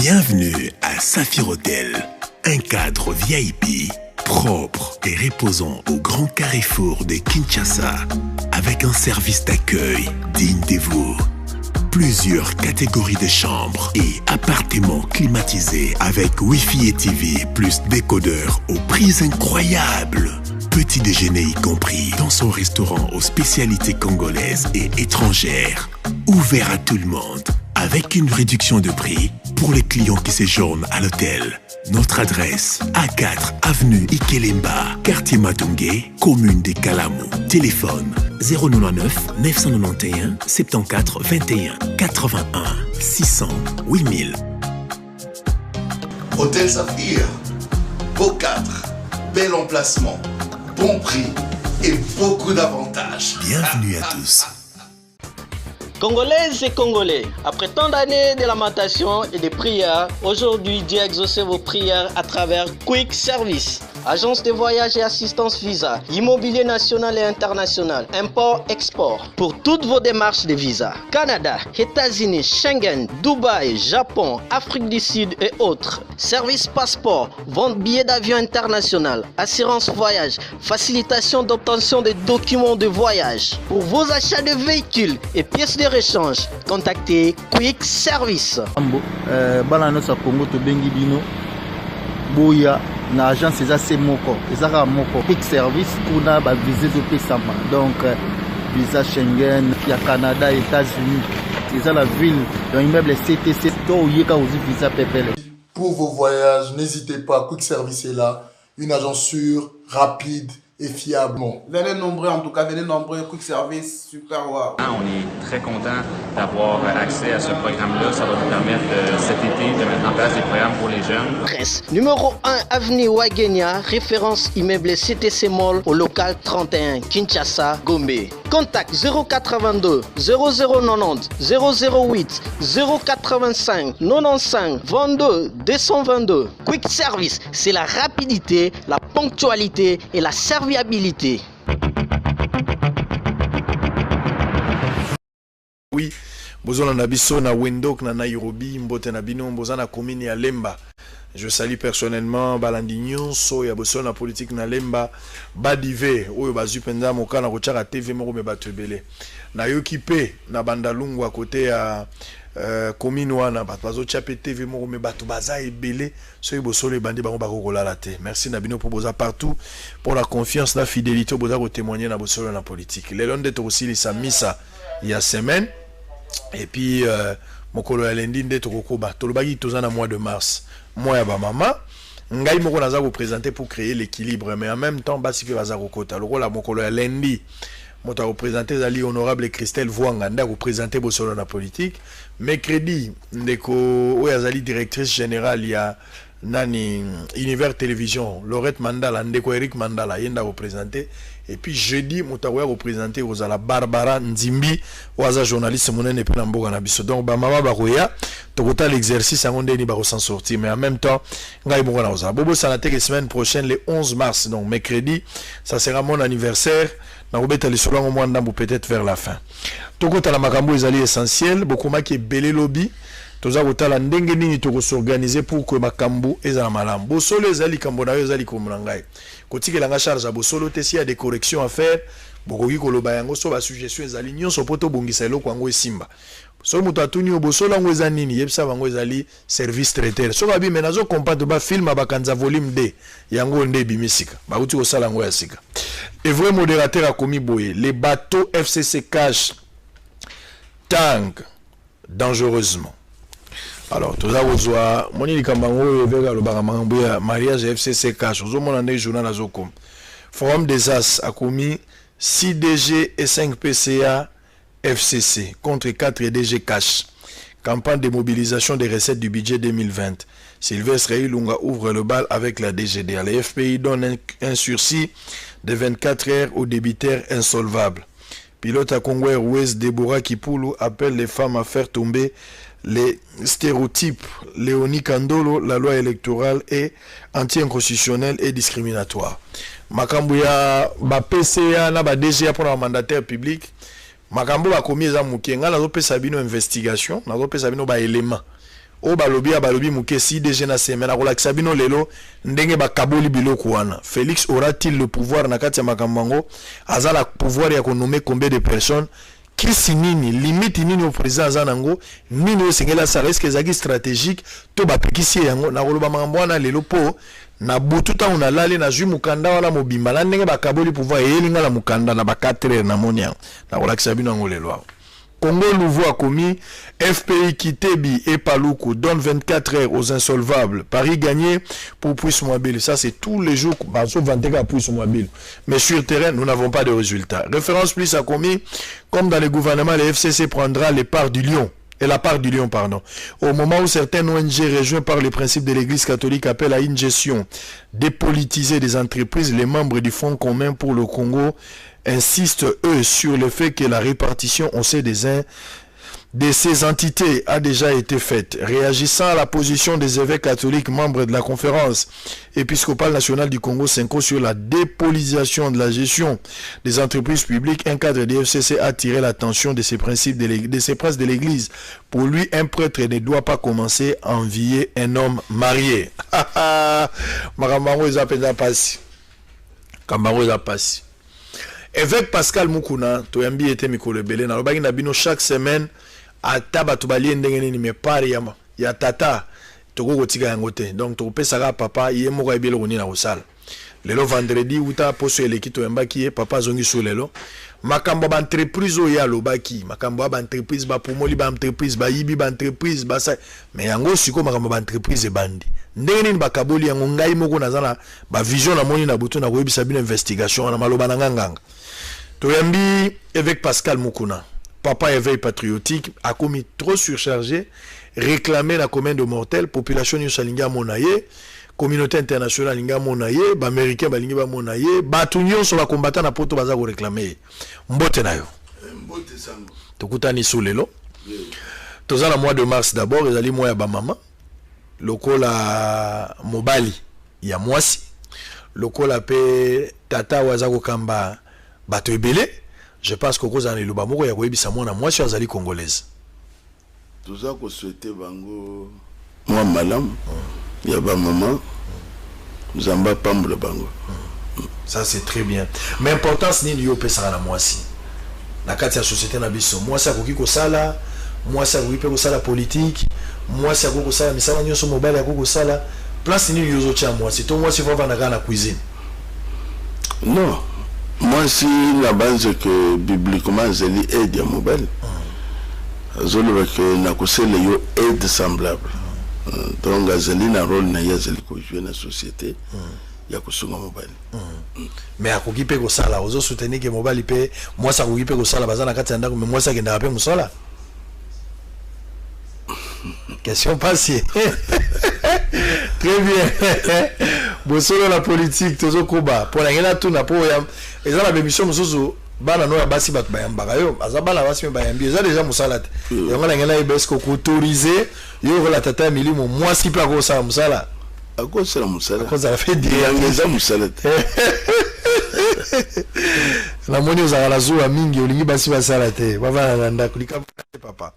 Bienvenue à Saphir Hotel, un cadre VIP, propre et reposant au grand carrefour de Kinshasa, avec un service d'accueil digne de vous. Plusieurs catégories de chambres et appartements climatisés avec Wi-Fi et TV plus décodeur aux prix incroyables. Petit déjeuner y compris dans son restaurant aux spécialités congolaises et étrangères. Ouvert à tout le monde, avec une réduction de prix pour les clients qui séjournent à l'hôtel. Notre adresse, A4 avenue Ikelemba, quartier Matungé, commune des Kalamou. Téléphone 099 991 74 21 81 600 8000. Hôtel Saphir, beau cadre, bel emplacement, bon prix et beaucoup d'avantages. Bienvenue à tous. Congolaises et Congolais, après tant d'années de lamentation et de prières, aujourd'hui Dieu a exaucé vos prières à travers Quick Service. Agence de voyage et assistance visa, immobilier national et international, import-export. Pour toutes vos démarches de visa, Canada, États-Unis, Schengen, Dubaï, Japon, Afrique du Sud et autres. Service passeport, vente billets d'avion international, assurance voyage, facilitation d'obtention des documents de voyage. Pour vos achats de véhicules et pièces de rechange, contactez Quick Service. Boya na agence eza se moko ezaka moko Quick Service kuna ba visa zopesama donc visa Schengen ya Canada, États-Unis, c'est la ville dans immeuble CTC to yeka aussi visa PPL. Pour vos voyages, n'hésitez pas, Quick Service est là, une agence sûre, rapide et fiable. Venez nombreux, en tout cas, venez nombreux, Quick Service, super wow. On est très content d'avoir accès à ce programme-là. Ça va nous permettre cet été de mettre en place des programmes pour les jeunes. Adresse numéro 1 avenue Wagenia, référence immeuble CTC Mall au local 31, Kinshasa, Gombe. Contact 082 0090 008 085 95 22 222. Quick Service, c'est la rapidité, la ponctualité et la serviabilité. Oui, bozona na biso na Windhoek na Nairobi, mbote na bino bozana commune ya Lemba. Je salue personnellement balandi nyonso ya boso na politique na Lemba badive oyo bazu penza mokana ko tchaka TV moko me batebele. Na yoki pe na bandalungu à côté ya commune wana bazo tchape TV moko me batu baza ebele so boso le bandi bango bakokola la te. Merci na bino pour boza partout pour la confiance, la fidélité boza ko témoigner na boso na politique. Les londe to aussi les misa il y a semaine et puis mokolo ya lendi nde tokokoba tolobaki tozana mois de mars. Moi ya ba mama ngai moko naza ko présenter pour créer l'équilibre mais en même temps basi pe baza ko kota lokola mokolo ya lendi moto a représenté zali honorable Christelle Vuanga nda ko présenter bosolo na politique. Mercredi ndeko oyo azali directrice générale ya nani Univers Télévision Laurette Mandala ndeko Eric Mandala yenda représenter. Et puis jeudi motawa représenter Rosala Barbara Nzimbi waza journaliste monene pe na mboka na biso. Donc ba mama ba koya tokota l'exercice en ndeni ba s'en sortir mais en même temps ngai moko na oza bobo ça la semaine prochaine le 11 mars donc mercredi ça sera mon anniversaire na robeta le solongo moi ndambo peut-être vers la fin. Tokota la makambo ezali essentiel beaucoup maki belé lobby toza kotala ndenge nini toko s'organiser pour que makambo ezala malamu bosolo ezali kambo na yo ezali komona ngai kotikela nga charge bosolo te si y a des corrections à faire bokoki koloba yango so ba suggestion ezali nyonso poto bongisa eloko yango esimba so moto atuni bosolo yango eza nini yebisa bango ezali service traiteur so babi menazo comprendre ba film bakanza volume D yango nde bimisika ba uti kosala yango ya sika et vrai modérateur a commis boye les bateaux FCC cash tank dangereusement. Alors, tout ça, vous avez moni likambango vega le baramango ya mariage FCC cash. Vous avez mon journal azokom. Forum des As a commis 6 DG et 5 PCA FCC contre 4 DG cash. Campagne de mobilisation des recettes du budget 2020. Sylvestre Ilunga ouvre le bal avec la DGD. Les FPI donne un sursis de 24 heures aux débiteurs insolvables. Pilote à Congo Airways Deborah Kipulu appelle les femmes à faire tomber les stéréotypes. Léonie Kandolo, la loi électorale est anti-inconstitutionnelle et discriminatoire. Makambo ya ba PCA na ba DGA pour un mandataire public. Makambo ba komi eza muke nga nazo pesa bino investigation, nazo pesa bino ba élément. o balobi muke si déjà na semaine akolakisa bino lelo ndenge bakaboli biloko wana. Félix aura-t-il le pouvoir na kati ya makambango azala pouvoir ya konommer combien de personnes kisi nini limite nini au président azanango nini osengela ça risque ezaki stratégique to bapikisi yango na koloba makambo wana lelo po na butu ta on alali na jui mukanda wala mobimba la ndenge bakaboli pouvoir elinga la mukanda na ba 4 heures na monia na kolakisa bino ngo lelo. Congo Louveau a commis, FPI Kitebi et Paluku donne 24 heures aux insolvables. Paris gagné pour Puisse Mobile. Ça, c'est tous les jours. Sauf 24 heures Puisse Mobile. Mais sur le terrain, nous n'avons pas de résultats. Référence plus a commis, comme dans les gouvernements, les FCC prendra les parts du lion. Et la part du lion, pardon. Au moment où certaines ONG rejoints par les principes de l'Église catholique appellent à une gestion dépolitisée des entreprises, les membres du Fonds commun pour le Congo insistent, eux, sur le fait que la répartition au sein de ces entités a déjà été faite. Réagissant à la position des évêques catholiques membres de la conférence épiscopale nationale du Congo Senko sur la dépolitisation de la gestion des entreprises publiques, un cadre de FCC a attiré l'attention de ces principes de ces princes de l'Église. Pour lui, un prêtre ne doit pas commencer à envier un homme marié. Évêque Pascal Mukuna, Toyambi était Mikolo Belé, na lobaki na bino chaque semaine ata bato balie ndenge nini me pari ya tata toko kotika yango te. Donc to pesaka papa ye moko ebele koni na osala. Lelo vendredi uta poso eleki toyambaki ye papa zongi so lelo. Makambo ba entreprise o ya lobaki, makambo ba entreprise ba pomoli ba entreprise ba yibi ba entreprise ba sa mais yango siko makambo ba entreprise bandi. Ndenge nini bakaboli yango ngai moko nazana ba vision na moni na butu na koyebisa bino investigation na maloba na nganga. Toyambi évêque Pascal Mukuna, papa éveil patriotique, a commis trop surchargé, réclamé la commande mortelle, population Yosalinga Monaye, communauté internationale Linga Monaye, américain Balinga Monaye, Batunion sur la combattant na poto baza ko réclamer. Mbote na yo. Mbote sango. Tokutani soulelo. Toza la mois de mars d'abord, ezali mois ya ba mama. Lokola mobali ya mwasi. Lokola pe tata wazako kamba bato ebele, je pense que cause en eluba moko ya koyebisa mwana mwasi azali congolaise. Toza ko souhaiter bango moi malam ya ba maman zamba pamble bango. Ça c'est très bien. Mais importance ni yo pesa na mwasi. Na kati ya société na biso, mwasi akoki ko sala, mwasi akoki pe ko sala politique, mwasi akoki ko sala misala nyonso mobile akoki ko sala, place ni yo zo cha mwasi. To mwasi va vanda na cuisine. Non. Moi, si la base que bibliquement, j'ai dit aide à mobile, je veux que nous aide semblable. Donc, j'ai un rôle dans la société, il y a que mobile. Mais à qui peut ça là, aux soutenir que mobile peut, moi ça qui peut ça là, bazana katanda, mais moi ça qui n'a pas ça là. Question passée. Très bien. Bon, sur la politique, toujours combat. Pour la guerre, tout n'a pas. Et ça, la bémission, nous bana no basi bat bayamba yo azabala basi bayambi za déjà musala te yango la ngela ibesko autoriser yo la tata milimo mwasi pa ko sa musala akosala musala ko za fait dire ngeza musala te la moni uzala zuwa mingi olingi basi basala te bava na ndako lika papa.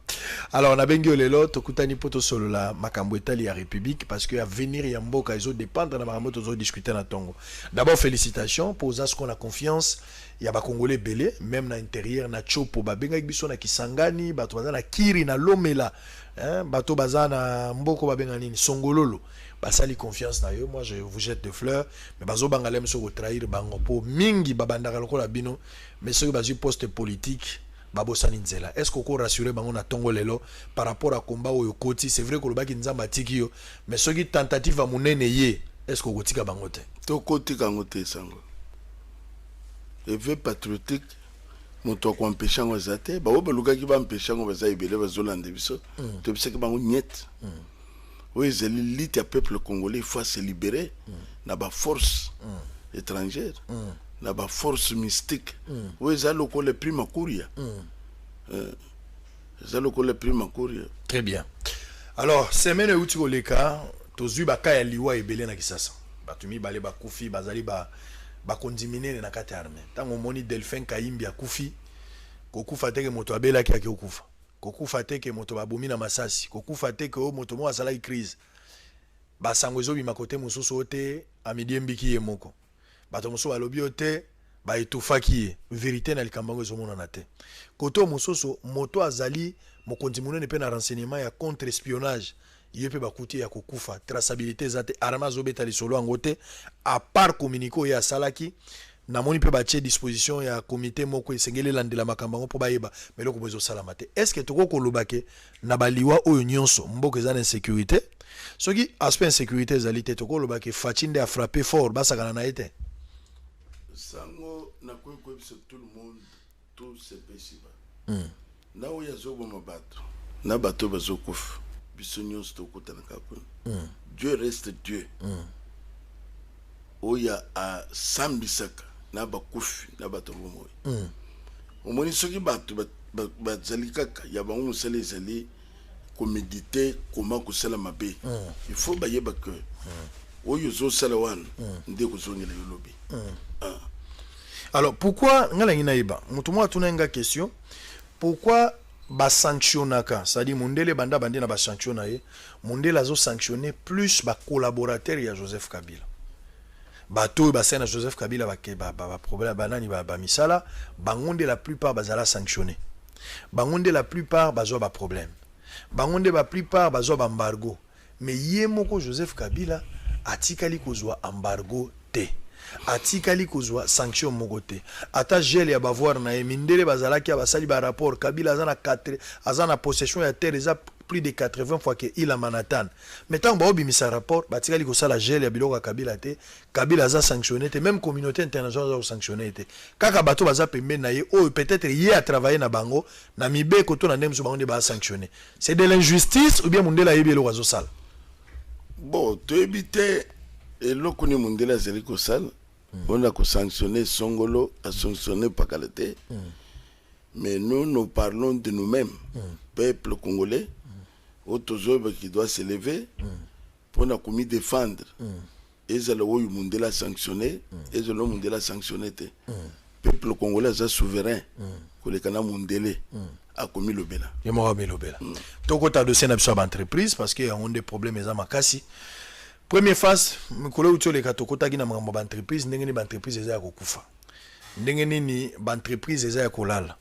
Alors on a bengi olelo tokutani poto solo la makambo etali ya République parce que à venir ya mboka izo dépendre na makambo tozo discuter na tongo. D'abord félicitations pour ça ce qu'on a confiance. Il y a ba Congolais belé même na intérieur na chopo ba benga biso na Kisangani bato baza na Kiri na Lomela hein bato baza na mboko ba benga nini Songololo basali confiance na yo. Moi je vous jette des fleurs mais bazo bangalem so ko trahir bango po mingi babandaka lokola bino mais ceux bazu poste politique babosani nzela. Est-ce qu'on peut rassurer bango na tongo lelo par rapport à combat au koti? C'est vrai que le baki nzamba tiki yo mais ceux qui tentative à munene ye est-ce qu'on kotika bango te to kotika ngote sango éveil patriotique moto ko empêcher ngo zate ba obeluka ki ba empêcher ngo baza ibele bazolande biso to biseke bango net oui c'est l'élite peuple congolais il faut se libérer na ba force étrangère na ba force mystique oui ça loko le prima kuria ça loko le prima kuria. Très bien. Alors semaine uti koleka tozu ba ka ya liwa ebele na Kisasa batumi bale ba kufi bazali ba kondiminer na kati armée tango moni Delphin Kayimbi akufi kokufa teke moto abela ki akufa kokufa te ke moto babomi na masasi kokufa te ke moto mo asala crise basango ezobima kote mosusu te amidi mbiki ye moko bato mosusu balobi te ba etufaki ye vérité na likambango ezomonana te koto mosusu moto azali mokonzi munene pe na renseignement ya contre espionnage ye pe bakuti ya kokufa traçabilité zate arama zobeta lisolo yango te à part communiquer ya salaki namoni pe batie disposition ya comité moko esengeli landela makambango po bayeba meloko bozo salama te est-ce que toko kolobake na baliwa oyo nyonso mboka eza na insécurité soki aspect insécurité ezali te toko kolobake Fatinde a frappé fort basakana na ete sango na kwekwebiso tout le monde tout se pesiba na oyo azoboma bato na bato bazokufa biso nyonso tokutanaka kuna Dieu reste Dieu oya asambisaka na bakufi na bato bomoyi omoni soki bato bazali kaka ya bango mosala ezali koméditer comment kosala mabe il faut bayeba ke oyo ozosala wana nde kozongela yo lobi. Alors pourquoi ngalangi nayiba mutu mwa tunenga question pourquoi ba sanctionnaka c'est-à-dire mondele banda bandi na ba sanctionnaye mondele azo sanctionner plus ba collaborateur ya Joseph Kabila bato ba sena Joseph Kabila ba problème banani ba misala bangonde la plupart bazala sanctionner bangonde la plupart bazo ba problème bangonde la plupart bazo ba embargo mais yemoko Joseph Kabila atikali kozwa embargo te atikali kozwa sanction mogote ata gel ya bavoir na emindele bazalaki abasali ba rapport Kabila azana possession ya terre eza plus de 80 fois que il a Manhattan mais tant ba obimisa rapport batikali kosala gel ya biloko Kabila te Kabila aza sanctionné te même communauté internationale aza sanctionné te kaka bato baza pembe na ye o peut-être ye a travaillé na bango na mibeko to na ndemso bango ba sanctionné c'est de l'injustice ou bien mundela yebi eloko azo sala bon to éviter eloko ni mundela azali kosala on a sanctionné Songolo, a sanctionné Pakalete. Mais nous parlons de nous-mêmes, peuple congolais, autozobe qui doit s'élever pour nous commis défendre. Et c'est le Mundela sanctionné, et c'est le Mundela sanctionné. Peuple congolais est souverain, que le Kana Mundele a commis le Bela. Il m'a commis le Bela. Donc, tu as dossier d'entreprise parce qu'il y a des problèmes à Makassi. Première phase, mukolo utyo le katokota gina makambo ba entreprise ndenge ba entreprise eza ya kokufa. Ndenge nini ba entreprise eza ya kolala.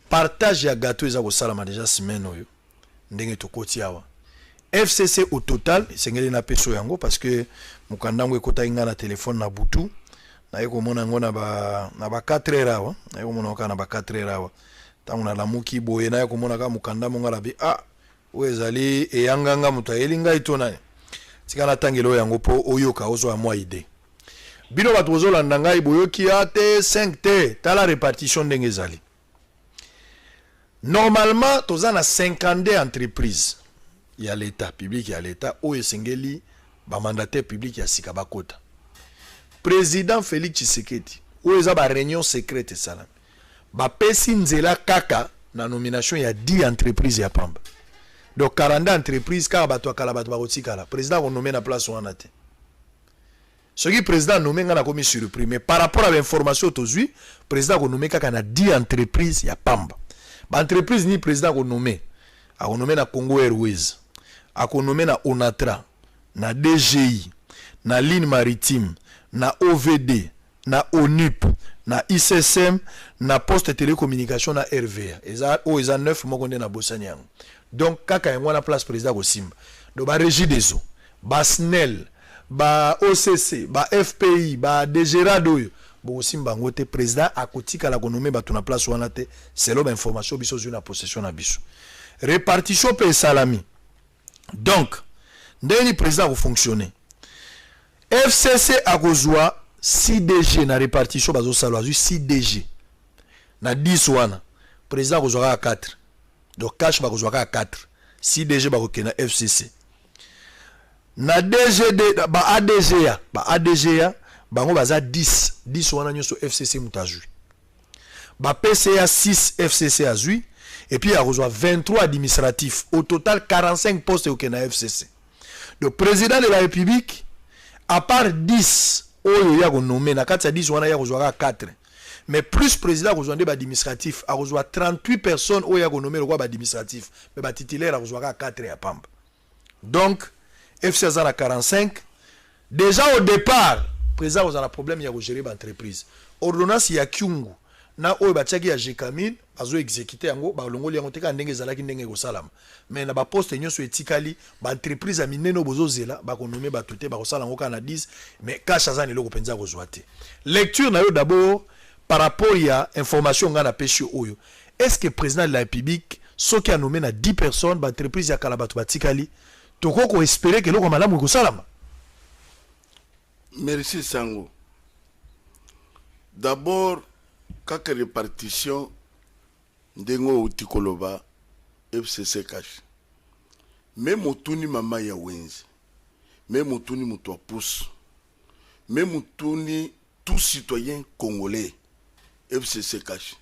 Partage ya gâteau eza kosalama déjà semaine oyo. Ndenge tokoti awa. FCC au total, sengeli na peso yango parce que mukandango ekota inga na téléphone na butu. Na yeko mona ngo na ba 4 heures awa. Na yeko mona ka na ba 4 heures awa. Tangu na lamuki boye na yeko mona ka mukandamo ngala bi wezali eyanganga mutayelinga itona. Tikana tangelo yango po oyoka ozo a moi idée. Bino batozo landanga iboyoki ate 5T, tala répartition ndenge ezali. Normalement, toza na 52 entreprises. Il y a l'état public, il y a l'état o esengeli ba mandataire public ya sika bakota. Président Félix Tshisekedi, o eza ba réunion secrète sala. Ba pesi nzela kaka na nomination ya 10 entreprises ya pamba. Donc 40 entreprises car bato akala bato bakotikala président on nommé na place wana te ce qui président nommé ngana komi surpris mais par rapport à l'information tozui président ko nommé kaka na 10 entreprises ya pamba ba entreprise ni président ko nommé na Congo Airways a ko nommé na Onatra na DGI na Ligne Maritime na OVD na ONUP na ICSM na Poste Télécommunication na RVA eza 9 moko nde na bosanyang. Donc kaka yango na place président ko simba do ba régie des eaux ba SNEL ba OCC ba FPI ba DGRADO bo simba ngote président akotika la konomé ba na place wana te selon ba information biso na possession na biso répartition pe salami. Donc ndeni président ko fonctionner FCC akozwa 6 DG na répartition bazo salwa 6 DG na 10 wana président akozwa 4. Donc cash ba kozwaka 4 si DG ba kokena FCC na DGD ba ADGA bango baza 10 wana nyoso FCC mutazui ba PCA 6 FCC azui et puis a reçoit 23 administratifs au total 45 postes au Kenya FCC. Le président de la République à part 10 oyo ya ko nommé na kati ya 10 wana ya kozwaka 4 mais plus président rejoindre administratif a rejoint 38 personnes où il a nommé le roi administratif mais ba titulaire a rejoint 4 à Pamba. Donc FC a 45 déjà au départ président a un problème il y a gérer l'entreprise ordonnance ya Kyungu na oyo batiaki ya Jekamine azo exécuter yango ba longoli yango teka ndenge ezalaki ndenge ko salama mais na ba poste nyonso etikali ba entreprise a mineno bozozela ba konomé ba tuté ba ko sala ngo kana 10 mais cash azani loko penza ko joate lecture na yo d'abord par rapport à information ngana pêche oyo est-ce que président de la République soki a nommé na 10 personnes ba entreprise ya kala batu batikali toko ko espérer que loko malamu ko salama. Merci Sango. D'abord kaka répartition ndengo utikoloba FCC cash même otuni mama ya wenzi même otuni mutu a pousse même otuni tout citoyen congolais FCC cash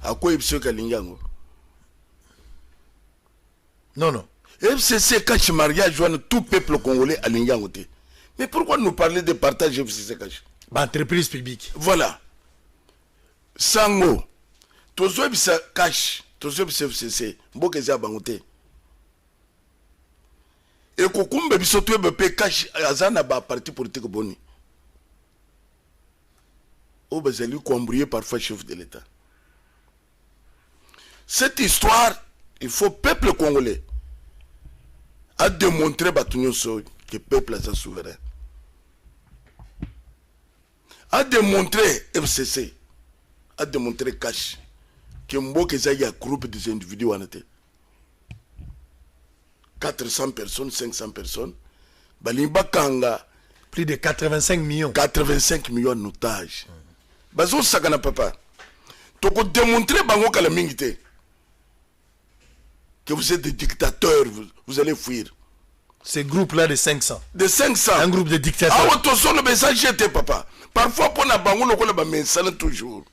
à quoi FCC kalingango non FCC cash mariage joint tout peuple congolais à lingango te mais pourquoi nous parler de partage FCC cash ba entreprise publique voilà Sango tozo bisa cash tozo bisa FCC mboka za bangote et kokumbe biso to be cash azana ba parti politique boni o bazali ko embrouiller parfois chef de l'état. Cette histoire il faut peuple congolais a démontrer batunyoso que peuple est souverain, a démontrer FCC, a démontrer cash que mboka za ya groupe des individus en été 400 personnes 500 personnes balimba kanga plus de 85 millions d'otages bazo sakana papa to ko démontrer bango kala mingité que vous êtes des dictateurs, vous allez fuir. Ces groupes-là de 500. De 500. Un groupe de dictateurs. Ah, attention, le message était papa. Parfois, pour na bango, le kola mensana toujours.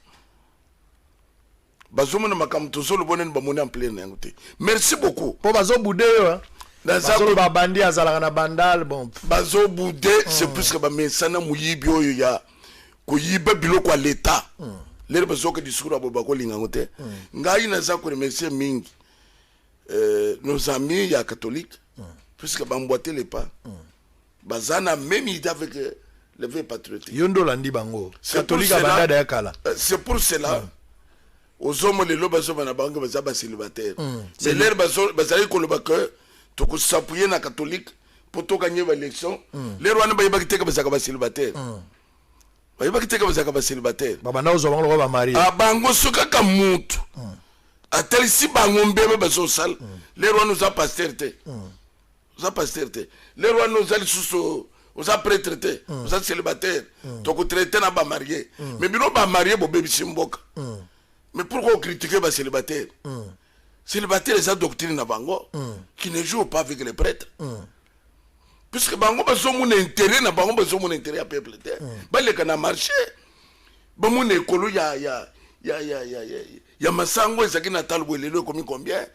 Bazomo na makam tozo le bonen ba mona en plein ngote. Merci beaucoup. Pour bazo boudé hein. Bazo ba bandi azala na bandal bon. Bazo boudé, c'est plus que ba mensana muyibi oyo ya ko yiba biloko à l'état. Les bazo que discours abo ba ko linga ngote. Ngai na za ko remercier mingi. Nos amis ya catholiques, puisque bamboité les pas, bazana même idée avec le vrai patriotique. Yondo landi bango. Catholique abanda da yakala. C'est pour cela, aux hommes les lobes sont na bango bazaba célibataire. C'est l'air bazali koloba que to ko s'appuyer na catholique pour to gagner l'élection. Les rois ne ba yibaki teka bazaka célibataire. Ba yibaki teka bazaka célibataire. Babana ozo bango ba marié. Ah bango soka ka mutu. A tel si bango mbebe bazo sal, les rois nous a pasterté. Nous a pasterté. Les rois nous a sous nous a prêtré, nous a célibataire. Donc traité na ba marié. Mais bino ba marié bo bébé simboka. Mais pourquoi critiquer ba célibataire? Célibataire c'est sa doctrine na bango qui ne joue pas avec les prêtres. Puisque bango bazo mon intérêt na bango bazo mon intérêt à peuple terre. Ba le kana marché. Ba mon écolo ya masango ezaki na talbo lelo komi combien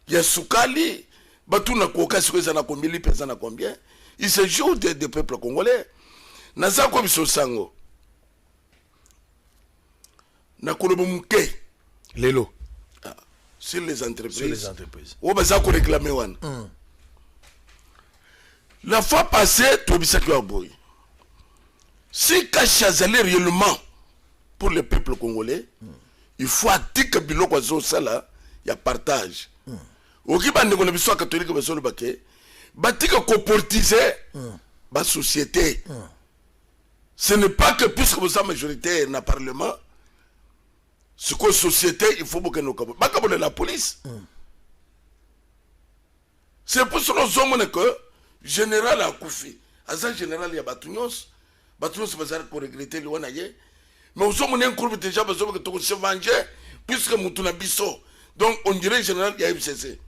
ya sukali batu na koka siko za na combien pesa na combien il se joue de peuple congolais na za ko biso sango na kolobo muke lelo sur les entreprises o baza ko réclamer wana la fois passée to bisaki wa boy si Kachazali réellement pour le peuple congolais il faut attiquer biloko zo sala ya partage oki bande ko na biso catholique baso le baké batika comportiser ba société ce n'est pas que puisque vous êtes majoritaire dans le parlement ce que société il faut que nous bakabole la police c'est pour cela que général Akoufi asa général ya batunyos bazar ko regretter le wanaye. Mais nous sommes un groupe déjà besoin de se venger puisque nous sommes biso. Donc on dirait général y a FCC.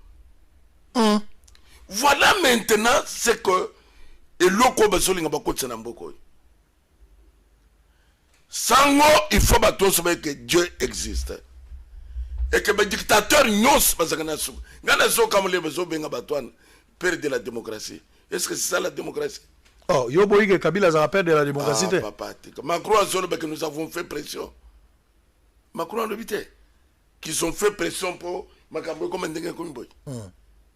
Voilà maintenant ce que et loko besoin de bakotsa na mboko. Sango il faut savoir que Dieu existe. Et que les dictateurs nyos bazakana su. Ngana so comme les besoin benga batwana père de la démocratie. Est-ce que c'est ça la démocratie? Oh, Yoboïge Kabila ça rappelle de la démocratie. Papa, Macron a dit que nous avons fait pression. Macron a l'habité. Qu'ils ont fait pression pour Macabro comme un dingue comme boy.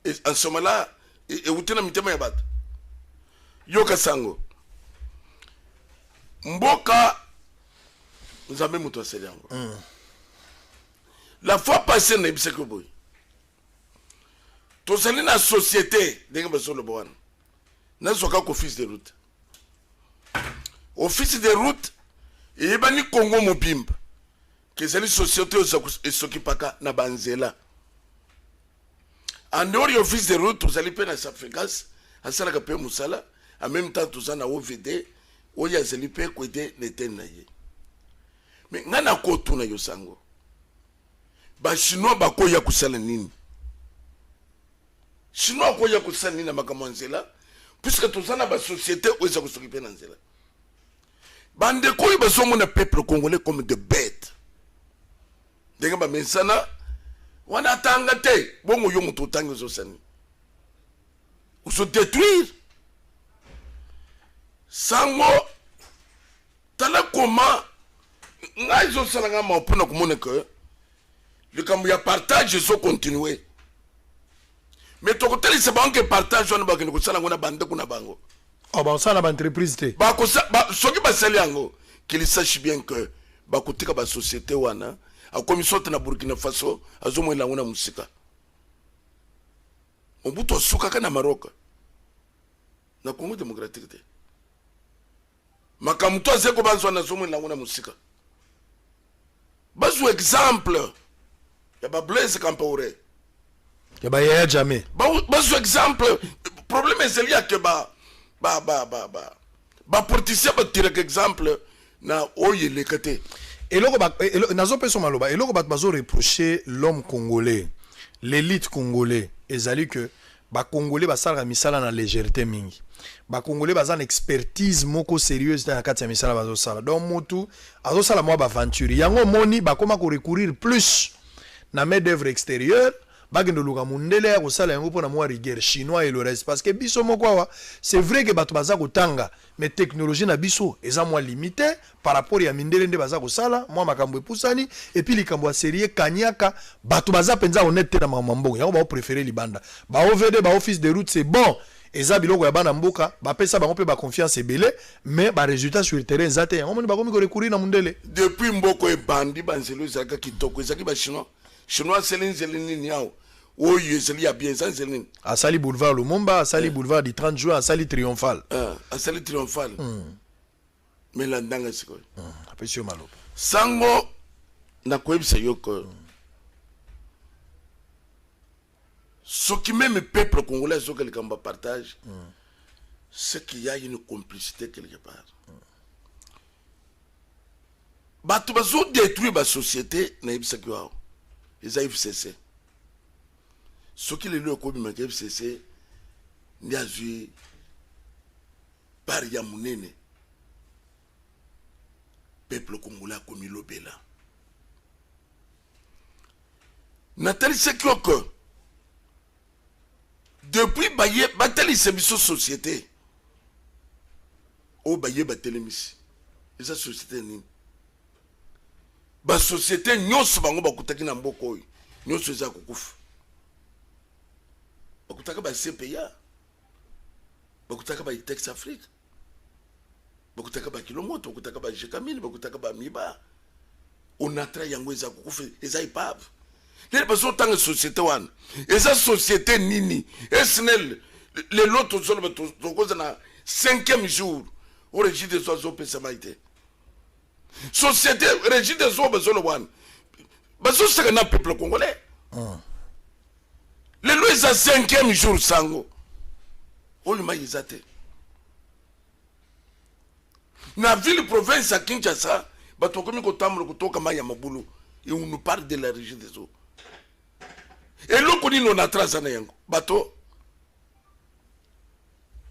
Et en ce moment-là, et où t'es mis bat. Yoka Sango. Mboka, nous avons mis tout la fois passée, nous avons dit que boy. Tout ça, dans la société, nous avons dit que nous avons office de route. Office de route, il y a un Congo Mobimba. Que c'est une société qui s'occupe de Banzela. En dehors de l'office de route, vous allez payer sa fréquence, à ça, la Moussala, en même temps, tout ça, na OVD, où il y a des payer côté l'été. Mais, nous avons côté na Yosango. Ba Chinois, ba koya kusala nini. Chinois, koya kusala nini na Makamanzela, puisque tout ça, na ba société, où ils s'occupent de Banzela. Bande koy ba somo na peuple congolais comme des bêtes. Denga ba mensana wana tanga te bongo yo muto tanga zo sani. Ou se détruire. Sango tala comment ngai zo sala nga ma pona komona que le kambu ya partage zo continuer. Mais to koteli se banque partage on ba ke ko sala ngona bande kuna bango. Oh, bah, ça, la entreprise. Qu'il sache bien que la société, la commission de Burkina Faso, a zomé la musique. On bout au soukaka na Maroc. Na Congo démocratique. Makamuto a zeko bazo na zomé la musique. Bazo exemple. Y'a Blaise Compaoré. Y'a jamais. Bazo exemple. Problème c'est lié à que politicien va tirer exemple na oye le kate. Et là, nazo peso maloba. Et là, bazo reprocher l'homme congolais, l'élite congolais. Ezali que ba congolais ba sala misala na légèreté mingi. Ba congolais ba zan expertise moko sérieuse dans la kati ya misala bazo sala. Donc motu azo sala mo ba aventure. Yango moni ba koma ko recourir plus na main d'œuvre extérieure. Bagendo luka mundele ya kosala yango pona mwa rigueur chinois et le reste parce que biso moko c'est vrai que bato baza kotanga mais technologie na biso eza mwa limité par rapport ya mindele nde baza kosala mwa makambo epusani et puis likambo ya sérieux kanyaka bato baza penza honnête na mambo yango ba préférer libanda ba OVD ba office de route c'est bon eza biloko ya bana mboka ba pesa bango pe ba confiance ebele mais ba résultat sur le terrain zate yango moni ba komi ko recourir na mundele depuis mboko e bandi banzelo zaka kitoko ezaki ba chinois Céline Niao. Oui, c'est lié bien ça, Céline. À Sali Boulevard Lumumba, à Sali Boulevard du 30 juin, à Sali Triomphal. À Sali Triomphal. Mais là, dans ce cas. Après, c'est malo. Sango, na quoi c'est yoko. Ce qui même le peuple congolais, ce que les Kamba partagent, c'est qu'il y a une complicité quelque part. Batu bazo détruire la société, na ibisa kwa. Les AFCC. Ce qui est le comme le FCC, n'y a vu par Yamounene, peuple congolais comme il l'obéla. Nathalie Sekio que depuis Baye, Batali Sebiso société, au Baye Batelemisi, et sa société ni. Ba société nyos bango bakutaki na mboko oyo, nyos eza kukufa. Bakutaka ba CPA, bakutaka ba Itex Afrique, bakutaka ba Kilomoto, bakutaka ba Jekamine, bakutaka ba Miba. On a tra yango eza kukufa, eza ipave. Les personnes tant que société wana, eza société nini, esnel les lots zone to na 5e jour au régime des oiseaux pesamaité. Société régime des oiseaux zone wana. Baso c'est un peuple congolais. Les lois à 5e jour sango. Oyo maïzate. Na ville province à Kinshasa, bato komi ko tamlo kutoka maya mabulu. Et on nous parle de la région des eaux. Et l'eau qu'on dit non atrasa na yango. Bato.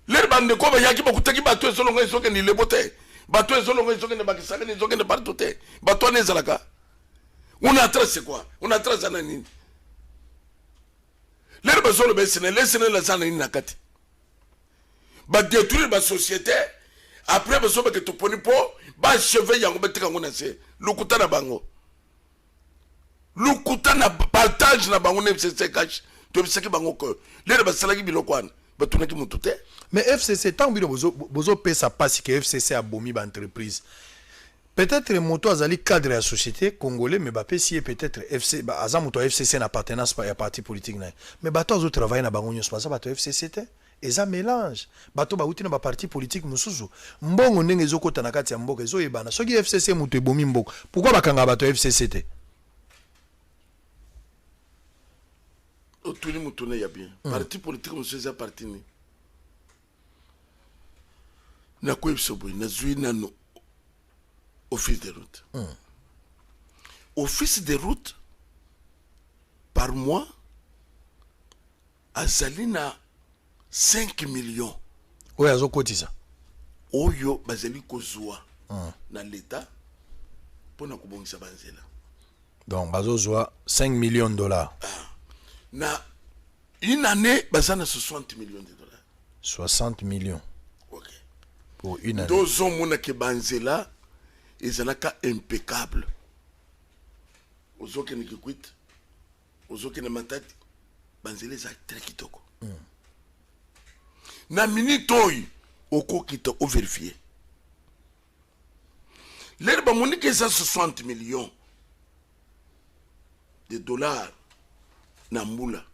Les bande ko ba yaki bakutaki bato ezolonga ezoke ni lebote. Bato ezolonga ezoke ne bakisaka ne ezoke ne partout. Bato ne zalaka. On atrasa c'est quoi? On atrasa na nini? Les besoins de Sénégal, les Sénégalais sont en nakati. Ba détruire la société. Après besoin que tu poni po, ba cheveux yango betika ngona se. Lukuta na bango. lukuta na partage na bango na FCC cash to bisaki bango ko lele basalaki biloko wana batunaki mutu te. Mais FCC tant bino bozo pesa pasi que FCC a bomi ba entreprise. Peut-être moto azali cadre de la société congolais mais ba pesi peut-être FC ba azamuto FCC na appartenance pa ya parti politique na. Mais bato azo travailler na bango nyos pas bato FCC te. Et ça mélange. Bato ba uti na ba parti politique musuzu. Mbongo ndenge ezokota na kati ya mboka ezo yebana. Soki FCC muto ebomi mboko. Pourquoi bakanga bato FCC te? Tout le monde tourne ya bien. Parti politique monsieur za parti ni. Na quoi bisoboy na zui na no office de route. Office de route par mois azali na 5 millions. Oui, azo kotisa. Oyo bazali kozwa na l'état pour na kubongisa banzela. Donc bazo zwa 5 millions de dollars. Na une année bazana 60 millions de dollars. 60 millions. OK. Pour une année. Deux hommes mona ke banzela ezalaka impeccable. Ozoke ni kikwit. Ozoke na matati. Banzela za très kitoko. Na minute oyo okokita o vérifier. L'herbe monique est à 60 millions de dollars na mbula.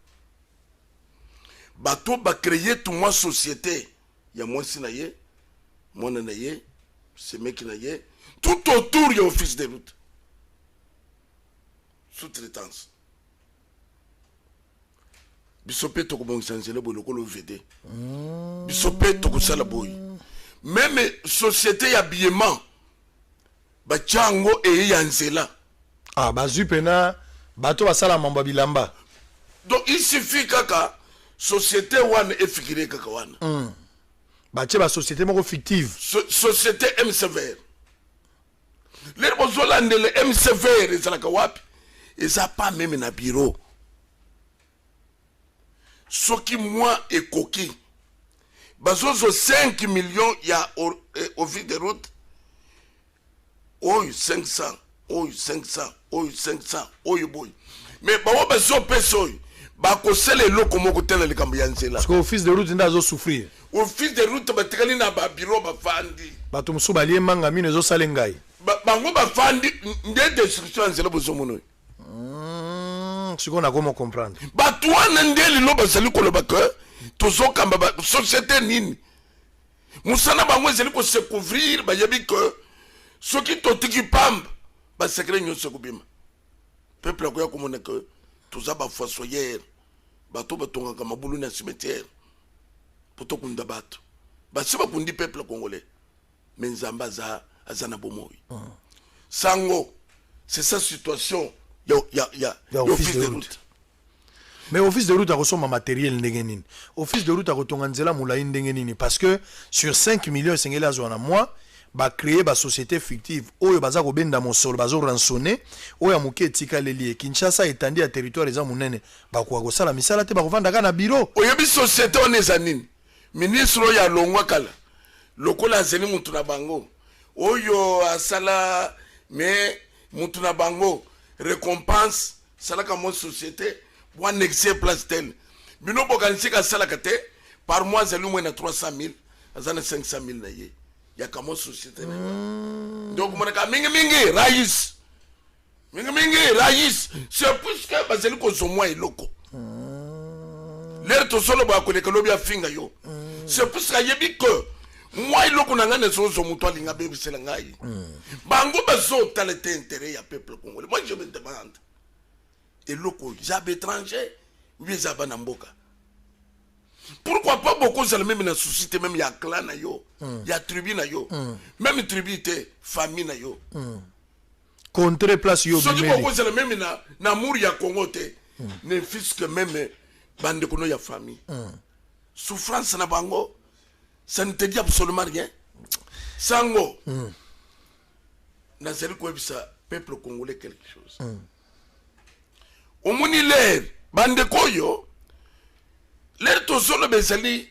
Bato ba créer tout moi société. Ya moi si na ye, moi na ye, ce mec na ye, tout autour y a office de route. Sous-traitance. Bisopé to ko bon sanzela bo lokolo VD. Bisopé to ko sala boy. Même société d'habillement ba chango e yanzela. Ah bazu pena bato basala mamba bilamba. Donc il suffit kaka société one et figuré kaka wana. Bache ba société moko fictive. Société MCVR. Les bozolande le MCVR ezalaka wapi? Eza pas même na bureau. Ce qui moi est coquille. Bazozo 5 millions ya au vide de route. Oh 500, oh 500, oh 500, oh boy. Mais bawo bazo peso. Ba ko sele loko moko tele le kambianzela. Parce que office de route ndazo souffrir. Office de route batikali na ba bureau ba fandi. Bato musu balie manga mine zo salengai. Bango ba fandi nde destruction nzela bozo mono. Ce qu'on a comment comprendre. Batouane ndeli lo bazali ko lobaka tozo kamba ba société nini. Musana bango ezali ko se couvrir ba yebi que ce qui totiki pamba ba secret nyonso kubima. Peuple ko ya komona que toza ba fossoyeur bato batonga kama bulu na cimetière. Poto kunda bato. Ba siba kundi peuple congolais. Menzamba za azana bomoyi. Sango c'est sa situation. Il y a office de route. Mais office de route a reçu ma matériel ndengenini. Office de route a retonganzela moulay ndengenini parce que sur 5 millions sengela zona mois ba créer ba société fictive oyo baza ko benda mosolo bazo rançonner oyo amuke tika lelie Kinshasa etandi ya territoire za munene ba ko sala misala te ba ko vanda kana bureau oyebi société oneza nini ministre ya longwa kala lokola zeli mutu na bango oyo asala mais mutu na bango récompense salaka mo société one excès place tel bino bokanisi ka salaka te par mois zeli mo na 300 000 azana 500 000 na ye ya kamo société na donc mon ka mingi rais c'est plus que bazeli ko zo moi eloko l'air to solo ba ko le kalobi afinga yo c'est plus que yebi que moi eloko na ngane zo muto alinga bebisela ngai bango bazo talete intérêt ya peuple congolais. Moi je me demande eloko j'ab étranger ou bien j'ab na mboka. Pourquoi pas beaucoup ça même na société même ya clan na yo ya tribu na yo même tribu te famille na yo contre place yo so dit beaucoup ça même na amour ya Congo te ne fils que même bande kono ya famille souffrance na bango. Ça ne te dit absolument rien. Sango. Nazeli ko bisa peuple congolais quelque chose. Au moni l'air bande koyo l'air to solo bezali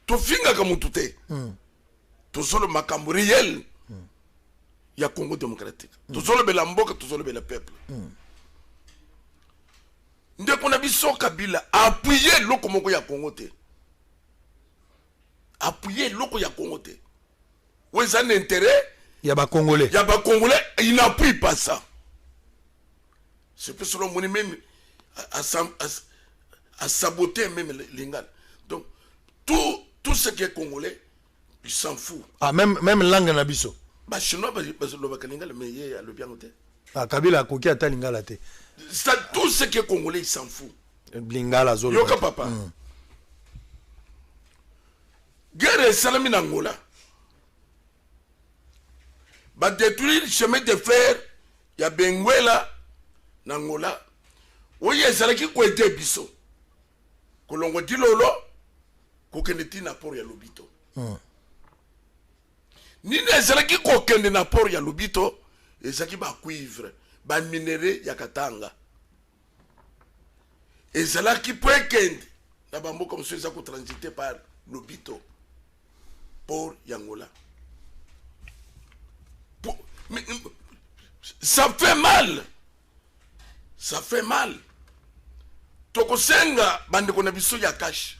to finga ka mutute. To solo makambo réel. Ya Congo démocratique. To solo bela mboka to solo bela peuple. ndeko na biso Kabila appuyer loko moko ya Congo te. Appuyer loko ya Congo te. Où est un intérêt? Il y a pas Congolais. Il y a pas Congolais, il n'appuie pas ça. C'est pour cela que même à saboter même l'Ingal. Donc, tout ce qui est Congolais, il s'en fout. Ah, même langue na biso. Bah, chinois, mais il y a le bien côté. Ah, Kabila a coquille à ta lingala te. Tout ce qui est Congolais, il s'en fout. Lingala zolo. Yoka papa. Guerre salami n'Angola. Bah, détruire le chemin de fer, il y a Benguela, n'Angola. Oui, il y a Zalaki qui a biso. Kolongo di lolo, kokeneti na port ya lobito. Ni ne Zalaki kokende na port ya lobito, ezaki ba cuivre, ba minerai ya Katanga. Ezalaki poekende, na bambo comme ça ko transité par lobito, port Yangola. Mais ça fait mal. Ça fait mal. Tokosenga bandeko na biso ya cash.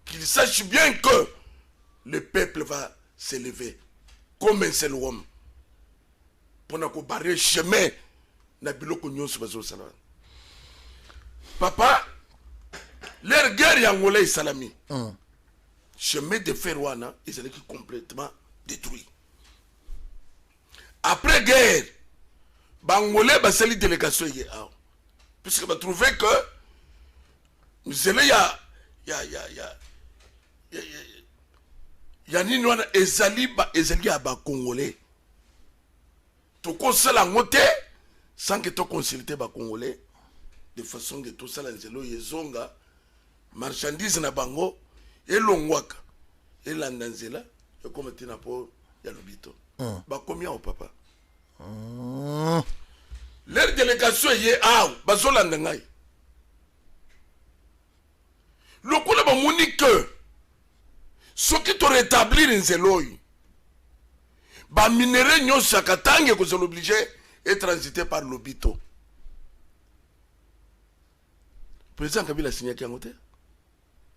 Qu'il sache bien que le peuple va s'élever comme un seul homme. Pour ne barrer chemin na biloko nyonso bazo sala. Papa, leur guerre Yangola et Salami. Chemin de fer wana, ils allaient complètement détruit. Après guerre, Bangolais basali délégation hier. Puisque va trouver que nous allons ya nini wana ezali aba Congolais. To konsala ngote sans que to consulter ba Congolais de façon que tout ça la nzelo yezonga marchandise na bango elongwaka elanda nzela comme tina po ya lobito. Ba combien au papa? Leur délégation est à Bazolandangai. Le coup de Monique, ce qui te rétablir un zéloï, ba minerai nyon sakatange que sont obligés et transité par l'obito. Président Kabila signé qui a noté?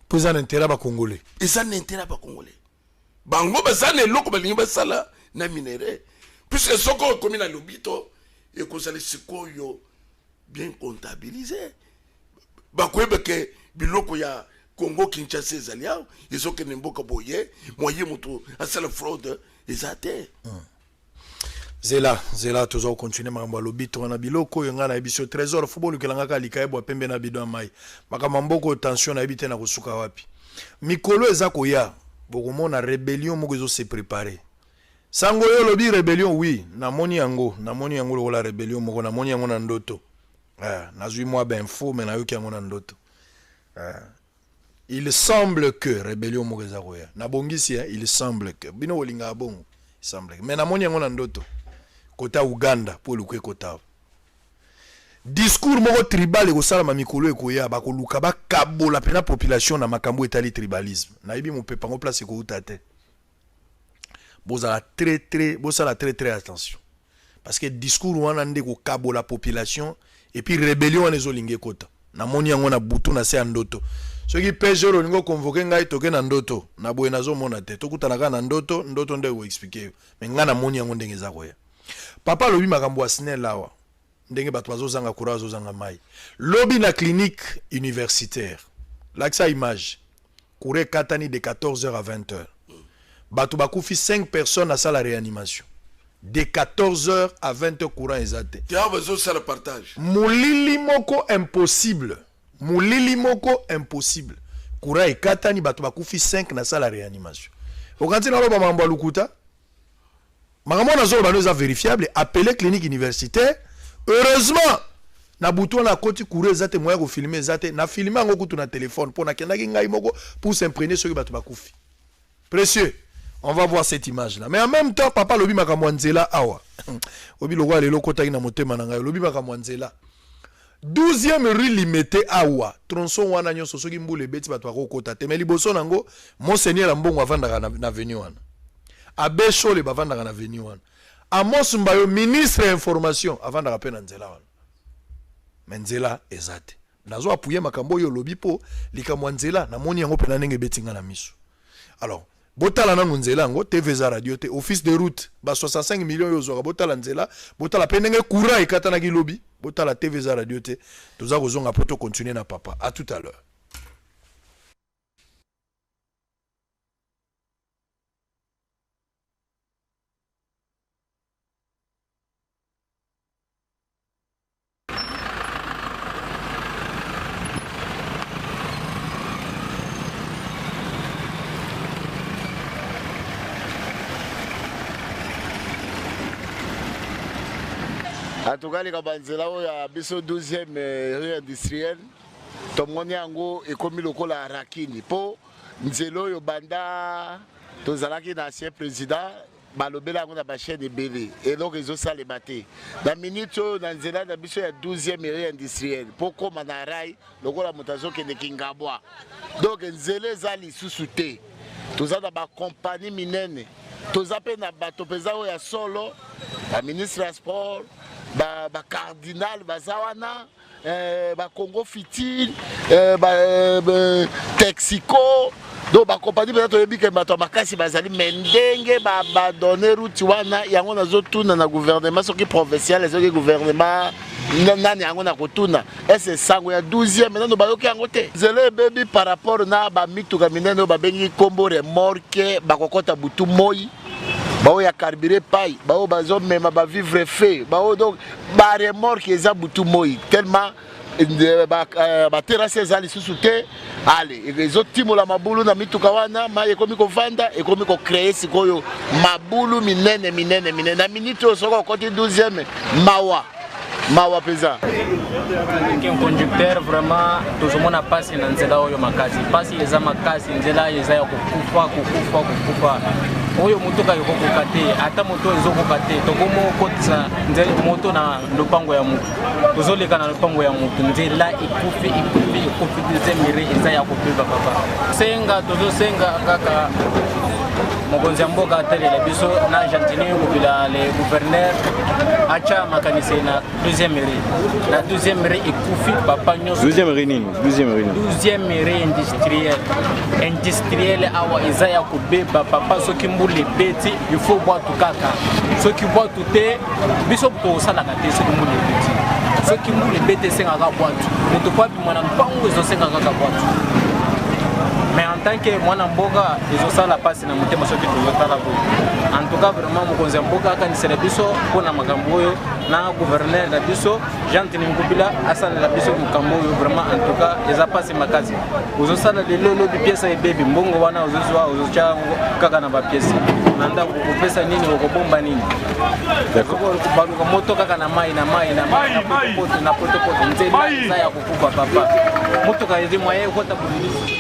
Président intérêt ba Congolais. Et ça n'intérêt pas Congolais. Bango bazane loko balingi basala na minerai. Puisque ce qu'on commis dans l'obito, et que ça les bien comptabilisé. Bakwebe ke biloko ya Congo Kinshasa ezaliao, ils ont que nemboka boye, moyen moto à la fraude ezate. Zela toujours continuer mambo lobito na biloko yonga na biso trésor football kelanga ka likaebo pembe na bidon mai. Makama mboko tension na bité na kosuka wapi. Mikolo ezako ya, bokomona rébellion moko zo se préparer. Sango yo lobi rébellion oui, namoni yango la rébellion moko namoni yango na ndoto. Nazui moi ben faux mais na yo ki yango na ndoto. Il semble que rébellion moko zakoya. Na bongisi il semble que bino olinga bongo, il semble. Mais namoni yango na ndoto. Kota Uganda pour le kota. Discours moko tribal e ko sala ma mikolo e ko ya ba ko luka ba kabola pena population na makambo etali tribalisme. Na ibi mo pepa ngo place ko utate. Bozala très attention parce que discours wana nde ko kabo la population et puis rébellion wana ezolinge kota na moni yango na butu na se ya ndoto soki pejero lingo convoquer ngai toke na ndoto na boye nazo mona te tokutana ka na ndoto nde ko expliquer mais nga na moni yango ndenge za koya papa lobi makambo asine lawa ndenge bato bazozanga courage bazozanga mai lobi na clinique universitaire l'accès image courait katani de 14h à 20h. Batou bakoufi 5 personnes à ça la réanimation. De 14h à 20h courant exact. Tu as besoin de ça le partage. Moulili moko impossible. Courant et katani batou bakoufi 5 na ça la réanimation. Okanti na loba mambo lukuta. Makambo na zo bano za vérifiable appeler clinique universitaire. Heureusement na bouton na koti courant exact moya ko filmer exact na filmer ngo kutu na téléphone pour na kendaki ngai moko pour s'imprégner sur batou bakoufi. Précieux. On va voir cette image-là. Mais en même temps, papa lobi makamwanzela awa. Obi lowa lelo kota ina motema na ngai lobi makamwanzela. 12e rue limité awa. Tronçon wana nyoso soki mbule beti bato akokota te. Mais liboso nango Monseigneur Mbongo avandaka na avenue wana. Abe Chole bavandaka na avenue wana. Amos Mbayo ministre information avandaka pe na nzela wana. Mais nzela ezate. nazo appuyer makambo yo lobi po likamwa nzela na moni yango pena ndenge betinga na miso. Alors botala na nzela ngo TVZ radio te office de route ba 65 millions yo zo botala nzela botala penenge courant ekata na kilobi botala TVZ radio te toza kozonga poto continuer na papa. À tout à l'heure. En tout cas, les Kabanzela, il y a biso 12e rue industrielle. Tomoni yango ekomi lokola Rakini. Po nzelo yo banda tozalaki na ancien président balobela yango na ba chaîne ebele. Et donc ils ont ça les maté. Dans minute na nzela na biso ya 12e rue industrielle. Po koma na rai lokola mutazo ke ne kingabwa. Donc nzele zali susute. Tozana ba compagnie minene. Tozape na bato peza ya solo, la ministre des Sports, ba cardinal bazawana, ba Congo Fitil, Texico, donc ba compagnie peza toyebi ke bato makasi bazali mendenge ba donner route wana yango nazo tuna na gouvernement soki provincial soki gouvernement nani yango na kotuna ese sango ya 12e maintenant ba yoki yango te zele baby par rapport na ba mituka minene ba bengi kombo remorque ba kokota butu moi bao ya carburé paille bao bazo mema ba vivre fait bao donc ba remorque eza butu moi tellement ba terrasse zali susute allez ezo timola mabulu na mituka wana ma ekomi ko vanda ekomi ko créer sikoyo mabulu minene na minute soko côté 12e mawa pesa un conducteur vraiment tout le monde a passé dans nzela oyo makazi pasi eza makazi nzela eza ya kukufa oyo mutuka yoko kokate ata moto ezo kokate tokomo kotsa nzela moto na lupango ya mutu tozoleka na lupango ya mutu nzela ikufi dizemire eza ya kopeba papa senga kaka mokonzi mboka atelela biso na gentini kubila le gouverneur acha makanise na 12e mairie na 12e mairie ikufi papa nyoso 12e mairie nini 12e mairie industriel awa eza ya kubeba papa soki mbule beti il faut boire tout kaka soki boire tout te biso to sala ka te soki mbule beti soki mbule beti senga ka boire moto pa bi mwana mpango ezo senga ka boire. Mais en tant que moi Mboka, ils ont ça la passe na mutema soki tozotala bo. En tout cas vraiment mokonzi Mboka akanisela biso pona makambo oyo na gouverneur na biso Jean-Tini Nkubila asala la biso makambo oyo vraiment en tout cas eza passe makazi. Ozosala lelo bi pièce e baby mbongo wana ozozwa ozocha kaka na ba pièce. Nanda kupesa nini okobomba nini. D'accord. Kubaluka moto kaka na mai na poto nzela eza ya kukupa papa. Moto ka yezi moye kota bulisi.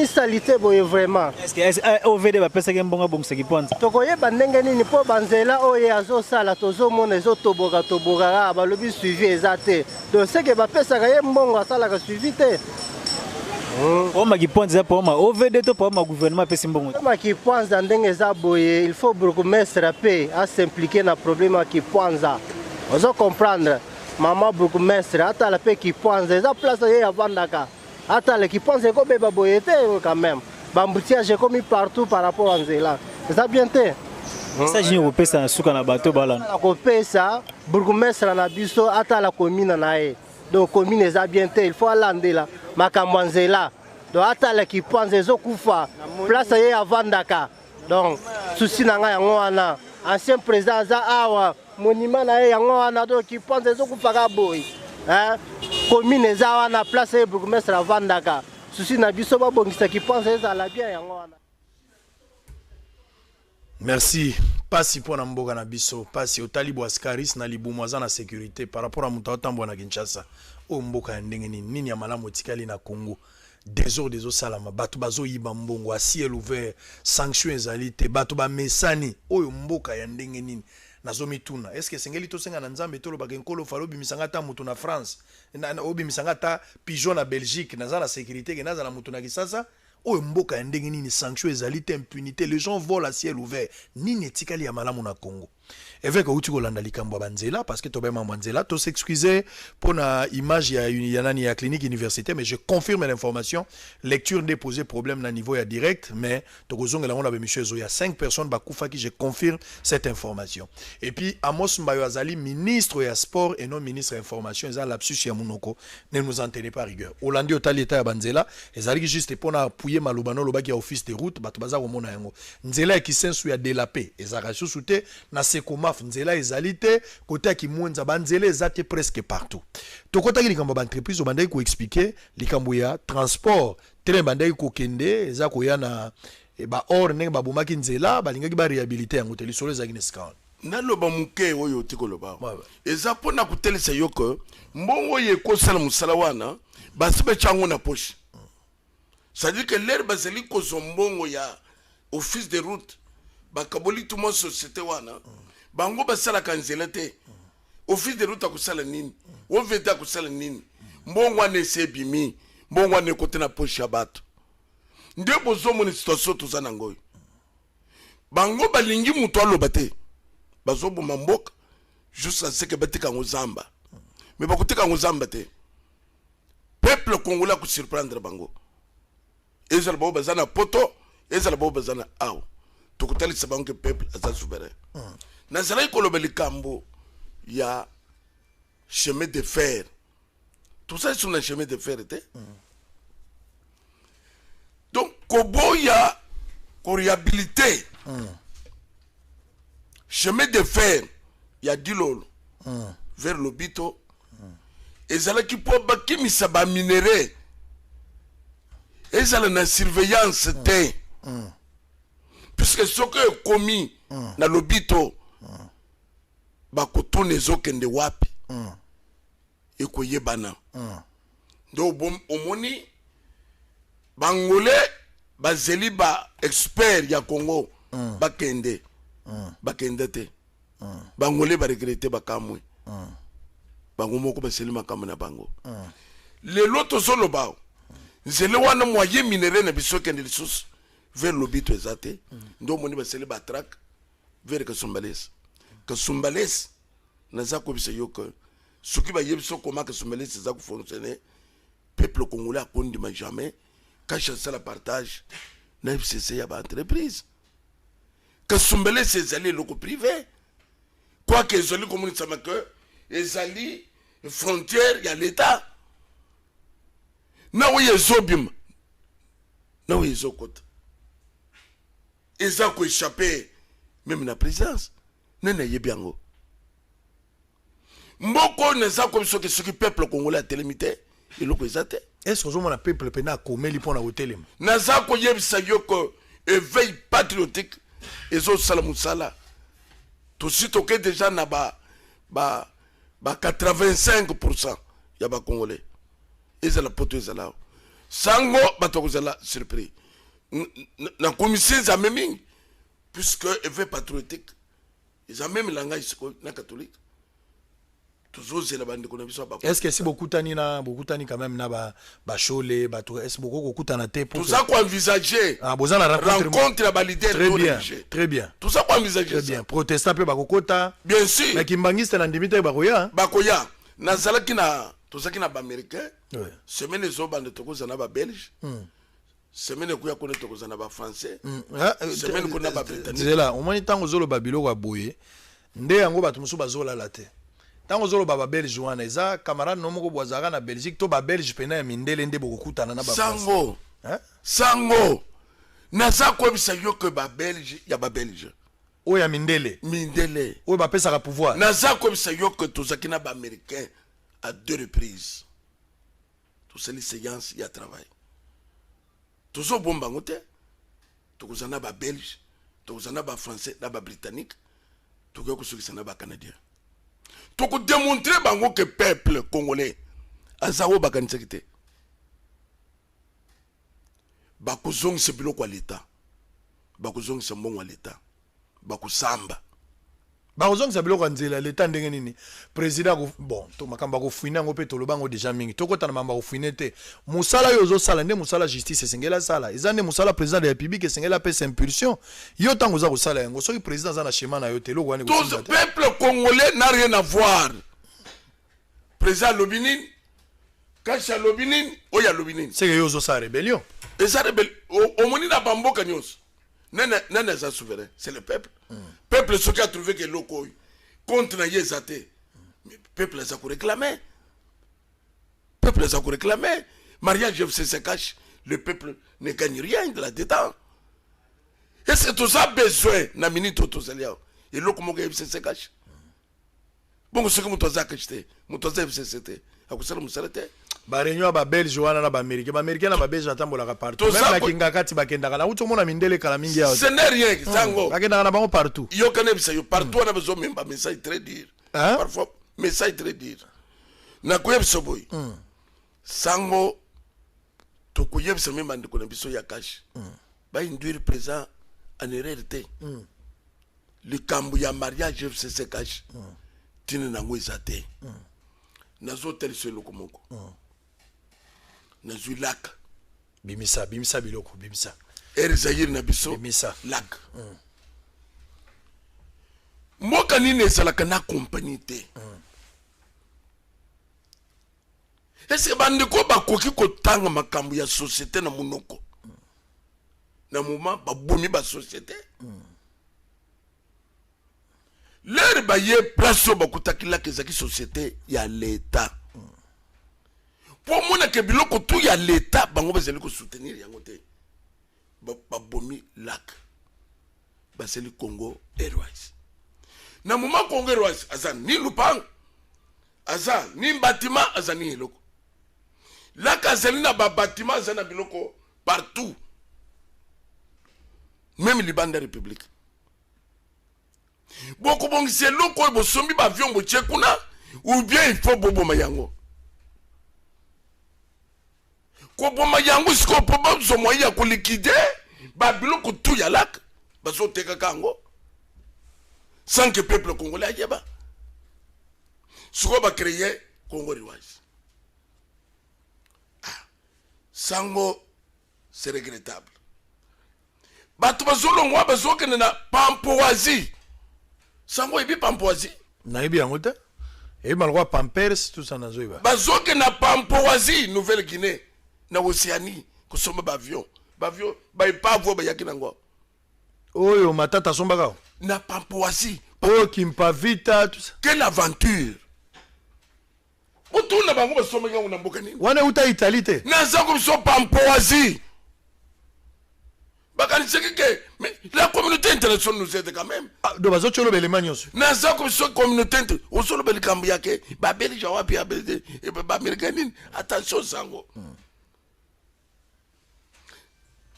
Salité boye vraiment. Est-ce que OVD va penser que mbonga bongsa ki ponza? Tokoye bandenge nini po banzela oyo azosala tozomona ezotoboka balobi suivi ezate. Donc c'est que ba pesa ka ye mbongo asala ka suivi te. Pour ma ki ponza pour ma OVD to pour ma gouvernement pesa mbongo. Ma ki ponza ndenge za boye, il faut bourgmestre paix à s'impliquer na problème ki ponza. Ozo comprendre. Maman bourgmestre ata la paix ki ponza eza place ye avandaka. Attends, les qui pensent que c'est boyété quand même. Bamboutia, commis partout par rapport à Nzela. C'est ça bien té. Ça, j'ai coupé ça sous un bateau balan. La coupé ça, bourgmestre na biso, attends la commune nae. Donc commune est bien té, il faut aller là. Makambanzela. Donc attends les qui pensent que Koufa. Place est à Vandaka. Donc souci nanga yango wana. Ancien président za awa, monument na yango wana donc qui pense que Koufa boy. Hein? Commune za wana place est bourgmestre à Vandaka. Souci na biso ba bongisa qui pense que ça la bien yango wana. Merci. Pasi pour Namboga na biso, pasi otali Bwaskaris na libumwaza na sécurité par rapport à Mutaotambo na Kinshasa. O mboka ndenge nini ya malamu tikali na Congo. Désordre des salama, batu bazo yiba mbongo, à ciel ouvert, sanctions ezalite, batu ba mesani, oyo mboka ya ndenge nini. Nazomi tuna. Est-ce que sengeli to senga na nzambe to lo bagenkolo falo bimisanga ta mutu na France, na obimisanga ta pigeon na Belgique, naza la sécurité ke naza la mutu na Kisasa? Oyo mboka ya ndenge nini, sanctions ezalite, impunité, les gens volent à ciel ouvert. Nini etikali ya malamu na Congo. Avec Outi Kolanda likambo banzela parce que tobema manzela to s'excuser pour la image ya clinique universitaire mais je confirme l'information lecture déposé problème na niveau ya direct mais tokozonga la on a monsieur Zoya 5 personnes bakufa qui je confirme cette information et puis Amos Mbayo Azali ministre ya sport et non ministre information eza lapsus ya munoko ne nous en tenez pas rigueur Olandi otali eta ya banzela ezali juste pour na appuyer malobano lobaki ya office de route bato baza komona yango nzela ki sensu ya delapé ezaka susute na sekoma nzela ezalite côté ki mwenza banzela ezate presque partout to kota ki likambo ba entreprise bandai ko expliquer likambo ya transport train bandai ko kende eza ko yana ba or ndenge ba bomaki nzela balingaki ba réhabiliter yango te lisolo za gineskan naloba muke oyo tikoloba eza pona kutelesa yoko mbongo ye ko sala musala wana basibe chango na poche ça dit que l'air baseli ko zombongo ya office de route bakaboli tout mon société wana bango basala kanzela te office de route akusala nini oveta akusala nini mbongo ane sebimi mbongo ane kote na poche ya bato nde bozomo ni situation tozana ngoyo bango balingi mutu aloba te bazoboma mboka juste à ce que batika ngozamba mais bakutika ngozamba te peuple congolais ku surprendre bango ezala bo bazana poto ezala bo bazana aw tokutali sabango que peuple aza souverain nazala ikoloba likambo ya chemin de fer tout ça sur le chemin de fer était donc koboya ko réhabiliter chemin de fer ya dilolo vers l'Obito ezala ki po bakimisa ba minerais ezala na surveillance te puisque ce que commis na l'Obito bakotone zokende wapi ekoyebana do omoni bangolé bazeli ba expert ya Congo bakende bakende te bangolé ba regretter bakamwe bango moko baseli makamwe na bango le loto solo bao nzele wana moyen minerais na biso kende lisusu vers l'Obito ezate ndo moni baseli ba track vers Kasumbalès naza ko bisa yoka soki ba yebiso comment Kasumbalès za ko fonctionner peuple congolais a condamné jamais cache ça la partage na FCC ya ba entreprise Kasumbalès ezali loko privé quoi que ezali comme ça que ezali frontière ya l'état na oye zobim na oye zokota eza ko échapper même la présidence nena yebiango mboko neza comme ce que peuple congolais a télémité et loko ezate est-ce que on a peuple pena komeli pona hotelem naza ko yebisa yoko éveil patriotique ezo sala musala tout sito que déjà na ba 85% ya ba congolais ezala poto ezala sango batokozala surpris na commission za meming puisque éveil patriotique ils ont même langage na catholique toujours c'est la bande qu'on a vu ça. Est-ce que si beaucoup tani quand même na ba chole ba tout est-ce beaucoup kutana te pour tout ça qu'on envisager rencontre la leader très bien tout ça qu'on envisager très bien protestant pe ba kokota bien sûr mais kimbangiste na ndimite ba koya nazalaki na tozaki na baaméricain semaine ezobanda tokozala na babelge semaine ekoya kuna tokozala na bafrançais semaine kuna na babritannique zela omoni ntango ozoloba biloko ya boye nde yango bato mosusu bazolala te ntango ozoloba babelge wana eza camarade no moko bwazalaka na belgique to babelge pena ya mindele nde bokokutana na sango naza koyebisa yo ke babelge ya babelge oyo ya mindele oyo bapesaka pouvoir naza koyebisa yo ke tozalaki na baaméricain à 2 reprises tosali séance ya travail tozobomba ngo te tokozala na babelge tokozala na bafrançais na babritannique tokoki kosukisa na bacanadien tokodémontre bango ke peuple congolais aza oyo bakanisaki te bakozongisa biloko ya leta bakozongisa mbongo ya leta bakusamba bakozongisa biloko ya nzela leta ndenge nini président bon to makambo akofuine yango mpe toloba yango déjà mingi tokotana mambo akofuine te mosala oyo ozosala nde mosala justice esengeli asala eza nde mosala président de la république esengeli apesa impulsion yo ntango oza kosala yango soki président aza na schéma na yo te eloko wani peuple congolais n'a rien à voir président alobi nini kasi alobi nini oyo alobi nini seke yo ozosala rébellion eza rébellion omoni na bamboka nyonso nani aza souverain c'est le peuple peuple soki a trouvé que eloko oyo contre na ye eza te peuple aza koréclame mariage se cache le peuple ne gagne rien de là-dedans est-ce que toza besoin na minute oyo tozali awa eloko moko ya se cache bongo soki moto aza cache te moto aza fcc te akosala mosala te baréunion ya babelge wana na baaméricain na babelge atambolaka partout même nakinga kati bakendaka na uti omona mindele kala mingi yawa ce n'est rien sango bakendaka na bango partout yokana bisa yo partout wana bazomemba message très dur parfois message très dur nakoyebisa boye sango tokoyebisa meme bandeko na biso ya kashe bainduire présent en erreur te likambo ya mariage fcc kashe tine nango eza te nazotalisa eloko moko nazwi laka bimisa biloko bimisa erzayiri na biso bimisa laka mboka nini ezalaka na kompani te ese bandeko bakoki kotanga makambo ya société na monoko na moment babomi basociété lere baye place oyo bakutakilaka ezalaki société ya leta po omonaka biloko tu ya leta bango bazali kosoutenir yango te babomi lak basali Congo Airways na moment Congo Airways aza ni lupango aza ni bâtiment aza ni eloko lak azali na bâtiment aza na biloko partout même libanda république boko bongisi eloko oyo bosombi bavion botie kuna ou bien il faut boboma yango koboma yango siko po bazomwa ya kolikide babiloko tu ya laka bazotekaka yango sans que peuple congolais ayeba siko bacreye Congo Airways sango c'est regrettable bato bazolongwa bazokende na Pampoasie sango ebi Pampoasie nayebi yango te ebi malokwa Pampers tout ça nazoyeba bazoke na Pampoasie Nouvelle-Guinée na Océanie kosomba bavion baepavo bayaki nango oyo matata asombaka na Pampoasie oyo Kimpavita tout ça quelle aventure otuna bango basombaki yango na mboka nini wana uta Italie te naza komiso Pampoasie mais la communauté internationale nous aide quand même. Donc, bazo cholo belema nyonso. Na za communauté au solo bel kambu yake ba belge wapi ya belge et ba américaine attention sango.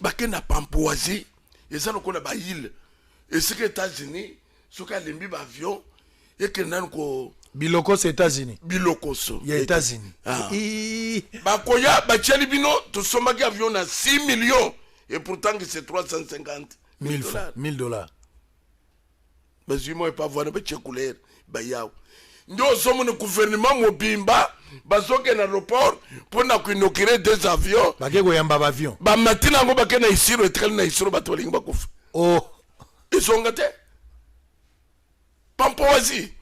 Ba kena Pampoasie ezalo kona ba île et c'est que États-Unis soka lembi ba avion et que nan ko biloko c'est États-Unis. Biloko so. Ya États-Unis. Ba koya ba cheli bino to somaki avion na 6 millions. Et pourtant c'est 350 000 dollars. 1000 dollars. Mais je ne peux pas voir de couleur. Nous sommes le gouvernement mobimba. Bazoke na aéroport pour inaugurer des avions. Bagego yamba avion. Ba matina ngo bakena isiro etrel na isiro batolinga bakufa. Oh. Ils sont gâtés. Pampoasie.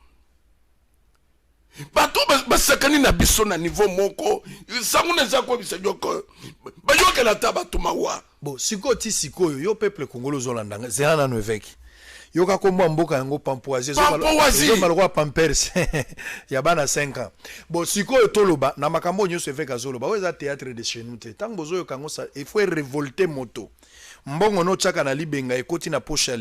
bato basakani na biso na niveau moko sango neza ko bisajoko bayokela ta bato mawa bon siko ti siko yo peuple congolais zolanda zela na noveki yo ka komba mboka yango pampoazi zo maloko pampers ya bana 5 ans bon siko toloba na makambo nyo se veka zoloba weza théâtre de chez nous te tango zo yo kango ça il faut révolter moto mbongo no chaka na libenga ekoti na poche ya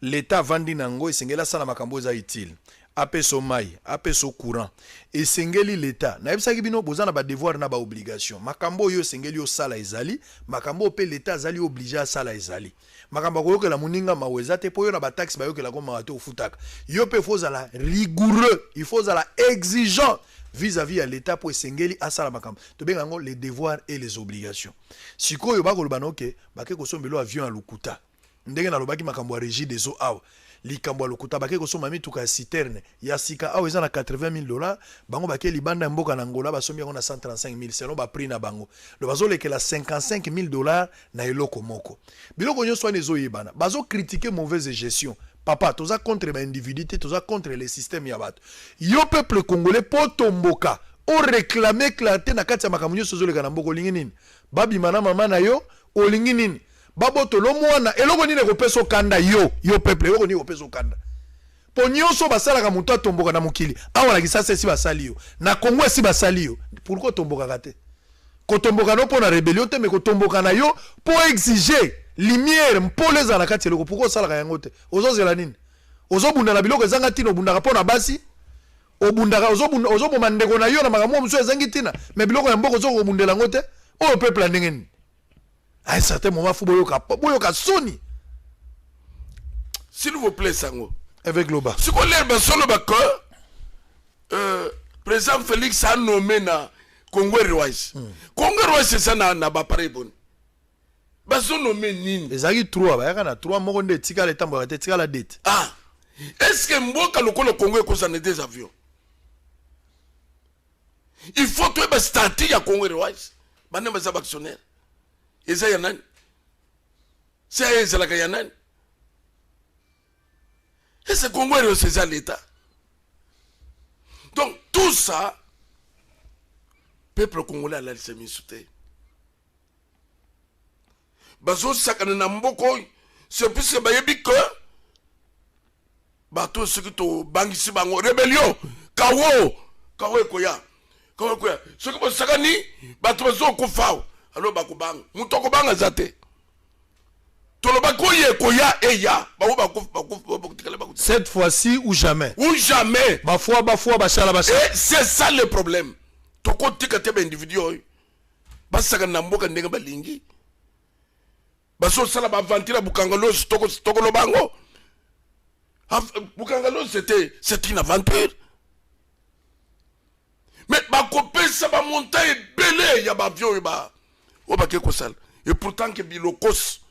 l'état vandi nango esengela sana makambo za utile apeso mai apeso courant esengeli l'état na yebisaki bino bozana ba devoir na ba obligation makambo yo esengeli yo sala ezali makambo pe l'état azali obligé à sala ezali makambo koyokela muninga maweza te po yo na ba taxe ba yokela ko mawate ofutaka yo pe faut la rigoureux il faut la exigeant vis-à-vis à l'état pour esengeli à sala makambo to benga ngo les devoirs et les obligations sikoyo ba ko lobano ke ba ke ko sombelo avion à Lukuta ndenge na lobaki makambo ya régie des eaux awa likambo lokuta bake ko soma mituka ya citerne ya sika awa eza na $80,000 bango bake libanda mboka na Angola basomi yango na $135,000 selon ba prix na bango lo bazo lekela $55,000 na eloko moko biloko nyonso wana ezoyebana bazo critiquer mauvaise gestion papa toza contre ba individualité toza contre les systèmes ya bato yo peuple congolais po tomboka o réclamer clarté na kati ya makambo nyonso zoleka na mboko lingi nini babima na mama na yo olingi nini baboto lo mwana eloko nini ko peso kanda yo peuple eloko nini ko peso kanda po nyonso basala ka muto tomboka na mukili awa la kisasa si basali yo na Congo si basali yo pourquoi tomboka kate ko tomboka no po na rébellion te mais ko tomboka na yo po exiger lumière mpole za na kati eloko pourquoi sala ka yango te ozozela nini ozobunda na biloko ezanga tino obundaka po na basi obundaka ozoboma ndeko na yo na makambo muso ezangi tina mais biloko ya mboko ozobundela ngote o peuple ndengeni. À un certain moment, il faut que Sony. S'il vous plaît, Sango. Avec l'Oba. Si vous voulez, président Félix a nommé na Congo Rwais. Congo Rwais, c'est ça, n'a pas pareil bon. Baso nommé Nini. Les amis, 3, il y a 3 mois de tika le temps, tika la dette. Ah. Est-ce que Mboka le Congo est concerné des avions? Il faut que tu aies statut à Congo Rwais. Maintenant, tu es actionnaire. Et ça, il y en a. C'est la Guyane. Et c'est Congo et c'est l'État. Donc, tout ça, peuple congolais a laissé m'insulter. Bazo sakana na mboko, c'est plus que bayebi que bato ce que to bangisi bango rébellion, kawo koya. Ce que sakani bato bazo kufao. Alors bakubang mutoko banga zate toloba koye koya eya cette fois-ci ou jamais ba fois bashala bashala c'est ça le problème toko tika tebe individu basaka na mboka ndenge balingi baso sala ba ventira bukangalo toko lobango bukangalo c'était une aventure mais bakopesa ba montagne belé ya ba avion ba o bake ko sala et pourtant que bilokos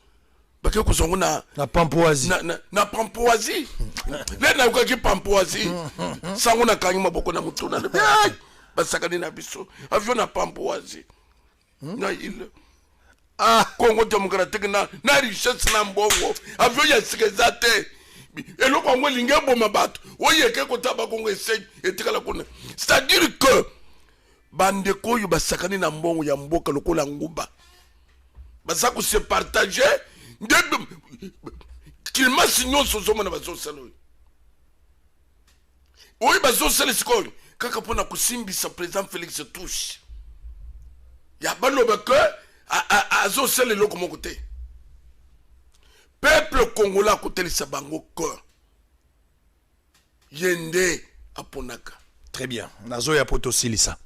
bake ko zongo na pampoazi na pampoazi le na ko ki pampoazi sango na kanyi maboko na mutuna basaka ni na biso avion na pampoazi na il Congo démocratique na richesse na mbongo avion ya sikezate eloko ngo linge boma bato oyeke ko taba Congo etikala kuna c'est-à-dire que bande koyo basakani na mbongo ya mboka lokola ngumba basako se partager de kilma sinyo sozo na bazo salo oyi bazo salo sikoyo kaka pona kusimbisa président Félix touche ya baloba que azo salo loko moko te peuple congolais kotelisa bango cœur yende aponaka très bien nazo ya potosilisa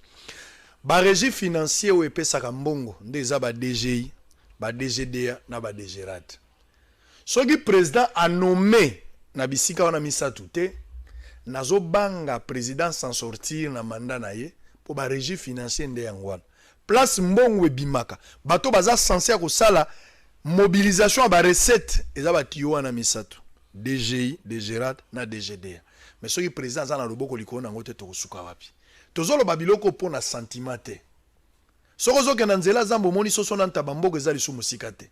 ba régie financier ou epesaka mbongo ndeza ba DGI ba DGDA na ba DGRAT soki président a nommé na bisika wana misatu te nazo banga président sans sortir na mandat na ye po ba régie financier nde yangwana place mbongo ebimaka bato baza censé ko sala mobilisation ba recette eza ba tiyo wana misatu DGI DGRAT na DGDA mais soki président za na loboko likona ngote to kosuka wapi tozolo babiloko pona sentiment te soko zoke na nzela zambo moni soso na ntabamboko ezali su musika te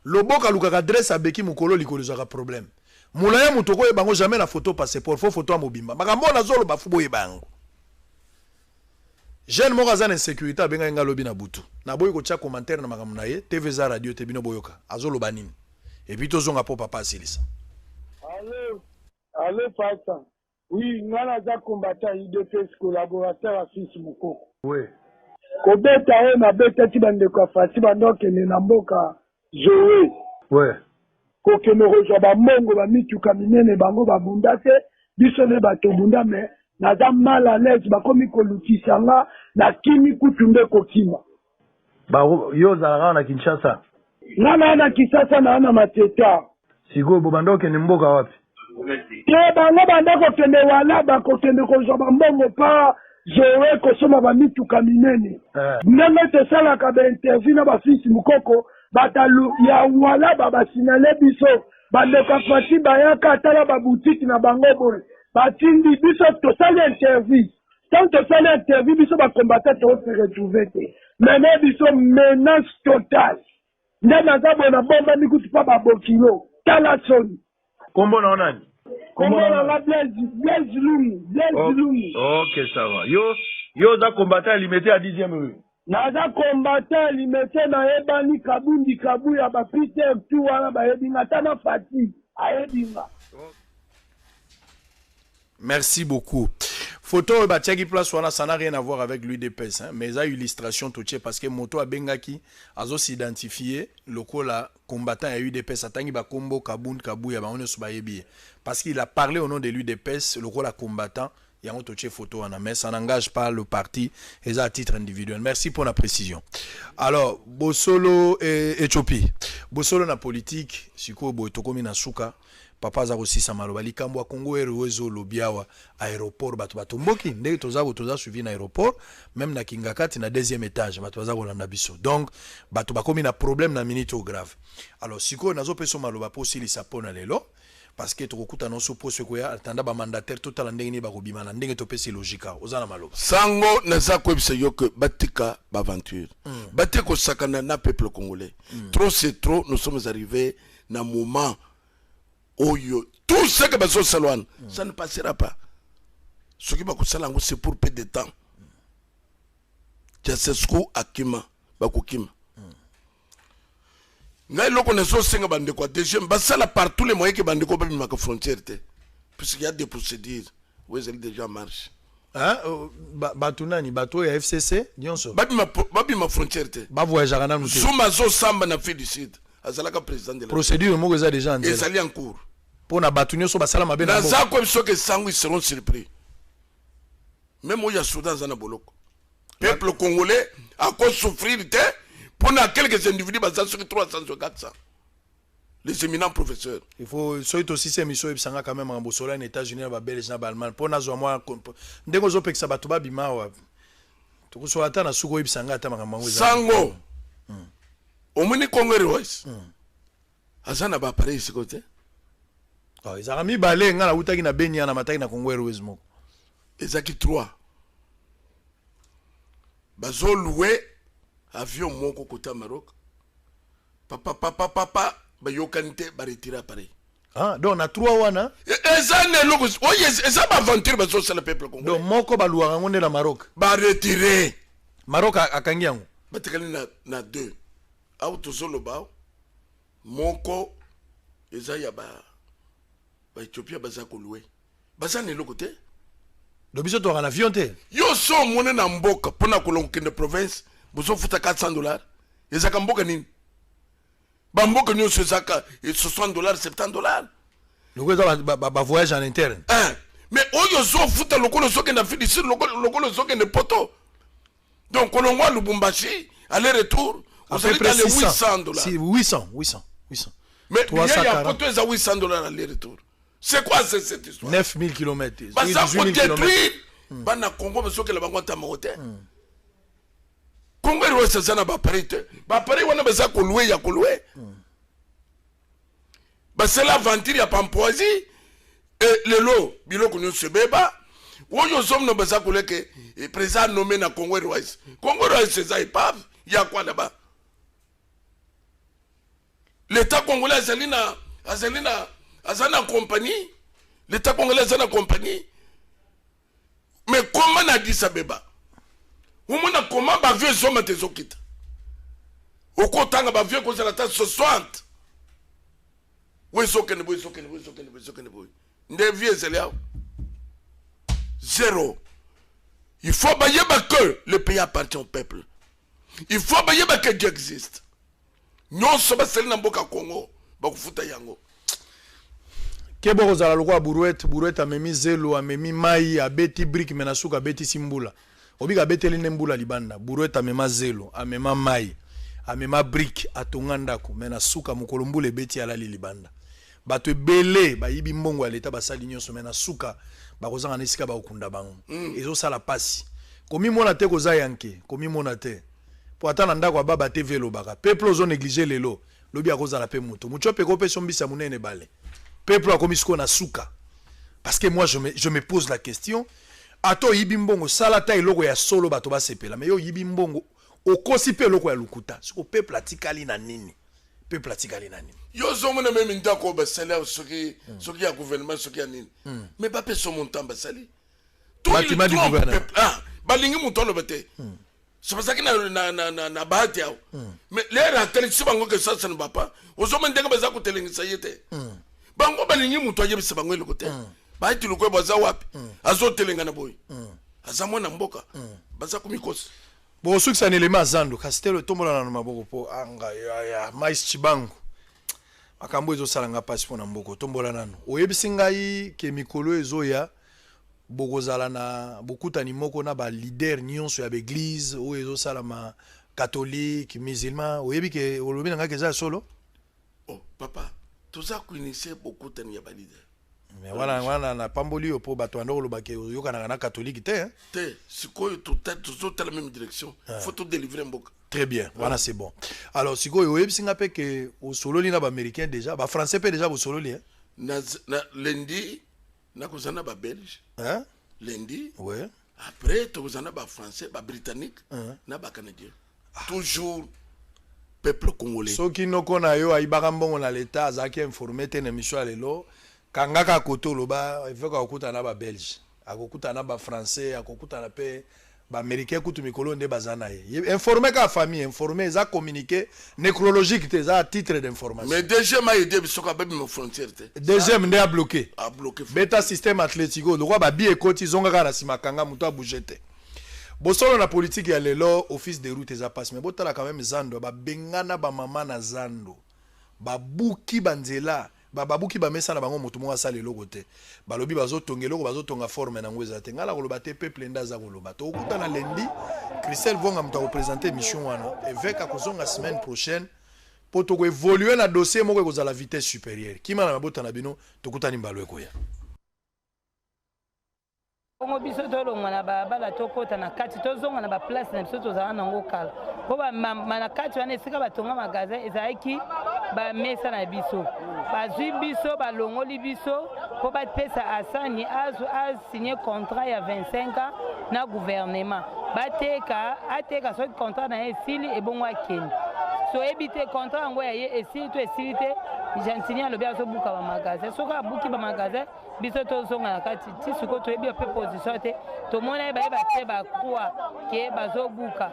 loboka lukaka adresse abeki mukolo likolo zaka problème mulaya mutoko e bango jamais na photo passeport fo photo a mobimba makambo na zolo bafubo e bango jeune moko aza na insécurité abenga nga lobi na butu na boyi kotia commentaire na makambo na ye TV za radio te bino boyoka azoloba nini et puis tozonga po papa asilisa. Allez Fata. Oui, ngana za combattant IDPS collaborateur à Fils Moko. Oui. Kobeta e na beta ti bande kwa fati bandoke ne na mboka Joé. Oui. Kokene rejoa ba mongo ba mituka minene bango ba bunda te biso ne bato bunda me na za mal à l'aise ba komi kolutisa nga na kimi kutumbe kokima. Ba yo za na Kinshasa. Na Kinshasa na Mateta. Sigo bobandoke ni mboka wapi? Te bango bandako kende wala bakokende kozwa bambongo pa Joé kosoma bamituka minene. Ndenge tosalaka bainterview na bafisi mukoko batalu ya wala babasinale biso bandeko fati bayaka atala baboutique na bango boye batindi biso tosali interview. Tant tosali interview biso bakombata tose retrouver te. Mene biso menace totale. Nde naza bona bomba mikutu pa babokilo. Tala soni. Kombo na onani? Kombo na Blaise Lungi. Ok, ça va. Yo za combattant limité à 10e rue. Naza combattant limité na ebani kabundi kabu ya ba Peter tu wana ba yebinga tana fati. Ayebinga. Merci beaucoup. Photo Batiaki Place wana ça n'a rien à voir avec l'UDPS hein, mais ça illustration touché parce que moto a bengaki azo s'identifier lokola combattant à UDPS atangi ba kombo kabund kabu ya baone so bayebi parce qu'il a parlé au nom de l'UDPS lokola combattant il y a un touché photo wana mais ça n'engage pas le parti et ça à titre individuel. Merci pour la précision. Alors Bosolo et Ethiopie. Bosolo na politique siko boy tokomi na suka papa za kosisa maloba likambo ya Congo ezo lobiawa aéroport bato mboki ndenge toza suivi na aéroport même na Kingakati na deuxième étage bato baza kolanda biso donc bato bakomi na problème na minute grave. Alors siko nazo peso maloba posi lisapona lelo parce que tokokuta no so poso ko ya atanda ba mandataire total ndenge ni bakobima na ndenge to pesi logique ozana maloba sango naza kwebisa yo que batika ba aventure bateko sakana na peuple congolais trop c'est trop nous sommes arrivés na moment Oyo, tout ce que Bazo Salouane, ça ne passera pas. Ce qui va vous c'est pour peu de temps. Tiaseskou Akima, Bakukima. Ngai loko neso senga bandeko deuxième basala par tous les moyens que bandeko ba bimaka frontière te. Puisqu'il y a des procédures où elles déjà marchent. Hein batunani bato ya FCC nyonso. Babima frontière te. Ba voyager na nous. Zuma zo samba na fait du sud. Azalaka président de la procédure moko za déjà en et ça en cours pour na batunyo so basala mabe na ça comme ça que sangu seront surpris même au ya Soudan zana boloko peuple congolais a cause souffrir pour na quelques individus basant sur 300 ou 400 les éminents professeurs il faut soit aussi ces missions ebisanga quand même en Bosola en États-Unis ba Belgique na ba Allemagne pour na zo moi ndeko zo pekisa bato ba bima wa to ko so ata na suko ebisanga ata makambo sango Omuni Congolais Royce. Azana ba pareil ce côté. Ah, ils ont mis balé ngana utaki na benya na mataki na Congolais Royce moko. Ezaki 3. Bazo loué avion moko côté Maroc. Papa ba yokanite ba retirer pareil. Ah, donc na 3 wana. Ezane loko. Oye, eza ba aventure bazo sala peuple congolais. Donc moko ba luwa ngonde la Maroc. Ba retirer. Maroc akangi yango. Batekali na 2. Auto solo bao moko eza ya ba Ethiopia baza ko louer baza ne lokote do biso to en avion te yo so mona na mboka pona ko lonkende province bozo futa $400 eza ka mboka nini ba mboka nyo so zaka $60 $70 loko za ba voyage en interne mais oyo zo futa lokolo zo kenda fidi sur lokolo zo kende poto donc kolongwa Lubumbashi aller retour vous allez dans les $800. Si, 800. Mais il y a un poteau à $800 aller-retour. C'est quoi cette histoire? 9000 km. Parce que ça peut détruire. Bana Congo, parce que la banque est maroté. Congo est resté ça na ba parité. Ba parité on a besoin de louer, ya louer. Bah c'est l'aventure ya pampoisi et le lot bilo que nous se beba. Où yo sommes na besoin de que le président nommé na Congo Royce. Congo Royce c'est ça épave. Il y a quoi là-bas? L'État congolais a compagnie. L'État congolais a compagnie. Mais comment on a dit ça, Beba? omona comment bavie ezoma te ezokita okotanga bavie kozala ta 60 ezokende boye nde vie ezali awa zéro. Il faut que le pays appartient au peuple. Il faut que Dieu existe. Nous sommes dans le Congo. Yango. Kebo kozala lokwa buruete amemi zelo amemi mai abeti brick menasuka abeti simbula. Obika abeteli nembula libanda. Buruete amema zelo amema mai amema brick atonga ndako menasuka mukolombule beti alali libanda. Bato ebele bayibi mbongo ya leta basali nyonso menasuka bakozanga nesika bakunda bango. Ezo sala pasi. Komi mona te koza yanke, komi mona te. Po atana ndako baba te velo baka. Peuple ozo négliger lelo. Lobi akozala pe muto. Mucho pe ko pe sombisa munene bale. Peuple a komi siko na suka. Parce que moi je me pose la question. Ato yibi mbongo salata eloko ya solo bato ba sepela. Mais yo yibi mbongo okosi pe eloko ya lukuta. Siko peuple atikali na nini? Peuple atikali na nini? Yo zo mona même ndako ba salaire soki ya gouvernement soki ya nini. Mais ba pe so montant ba sali. Bâtiment du gouvernement. Ah, balingi muto lo bete. C'est parce que na bahati yao. Mais l'air a tel si bango que ça ne va pas. Ozo mendenga baza ko telengisa yete. Bango balingi muto ayebisa bango le côté. Bahati lo ko baza wapi? Azo telenga na boy. Azamwa na mboka. Baza kumikosi. Bon, ce que c'est un élément zando, Castel tombola na maboko po anga ya mais chibango. Makambo ezo salanga pasi pona mboko tombola nano. Oyebisi ngai ke mikolo ezo ya bokozala na bokutani moko na ba leader nyonso ya l'église o ezo salama catholique, musulman, oyebi ke olobi nga ke za solo? Oh, papa, toza ko initier bokutani ya ba leader. Mais voilà na pamboli po bato ando lo bake yokana na catholique te hein. Te, sikoyo tout la même direction. Faut tout délivrer mboka. Très bien, voilà c'est bon. Alors sikoyo oyebi singa pe ke o sololi na ba américain déjà, ba français pe déjà bo sololi hein. Na lundi na kozana ba belge. Hein? Lundi. Ouais. Après to kozana ba français, ba britannique, na ba canadien. Toujours peuple congolais. Soki noko na yo aibaka mbongo na l'état azaki informé te na mission lelo. Kangaka koto loba ifeka okuta na ba belge akokuta na ba français akokuta na pe ba américain kutu mikolo nde bazana ye informer ka famille informer za communiquer nécrologique te za titre d'information. Mais deuxième a aidé bisoka ba me frontière te deuxième nde a bloqué beta système atlético lokwa ba bi ekoti zonga ka na simakanga muto a bougete bosolo na politique ya lelo office de route za passe mais botala quand même zando ba bengana ba mama na zando ba buki banzela babuki ba mesa na bango moto mo asala eloko te balobi bazotonga eloko bazotonga forme na ngweza te ngala koloba te peuple ndaza koloba to okuta na lundi Christelle Vonga mta représenter mission wana évêque akozonga semaine prochaine poto ko évoluer na dossier moko kozala vitesse supérieure kima na mabota na bino tokutani mbalo ekoya Kongo biso tolongwa na babala tokota na kati tozonga na ba place na biso tozala nango kala po ba na kati wana esika batonga magasin ezalaki ba mesa na biso bazwi biso balongoli biso po bapesa asani signé contrat ya 25 ans na gouvernement ateka soki contrat na ye esili ebongo akende so ebite contrat yango ya ye esili to esili te gentini alobi azobuka ba magasin soki abuki ba magasin biso tozonga na kati ti siko toyebi pe position te tomona bayeba te bakroa ke bazobuka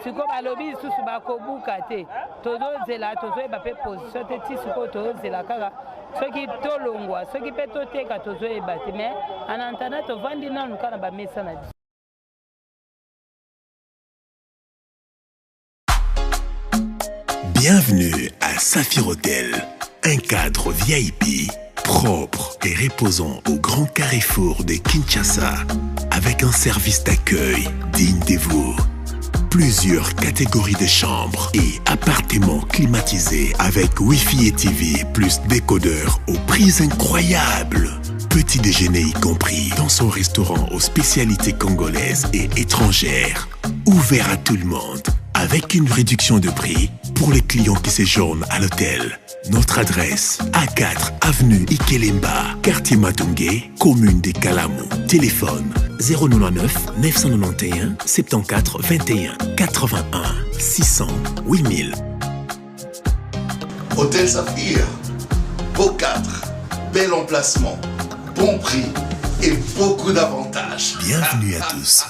siko balobi lisusu bakobuka te tozozela tozoyeba pe position te ti siko tozozela kaka soki tolongwa soki pe toteka tozoyeba te mais en attendant tovandi nanu kaka na bamesa na biso. Bienvenue à Saphir Hotel, un cadre VIP, propre et reposant au grand carrefour de Kinshasa, avec un service d'accueil digne de vous. Plusieurs catégories de chambres et appartements climatisés avec Wi-Fi et TV plus décodeur aux prix incroyables. Petit déjeuner y compris dans son restaurant aux spécialités congolaises et étrangères. Ouvert à tout le monde avec une réduction de prix pour les clients qui séjournent à l'hôtel. Notre adresse, A4 avenue Ikelemba, quartier Matungé, commune de Kalamou. Téléphone 099 991 74 21 81 600 8000. Hôtel Saphir, beau cadre, bel emplacement, bon prix et beaucoup d'avantages. Bienvenue à tous.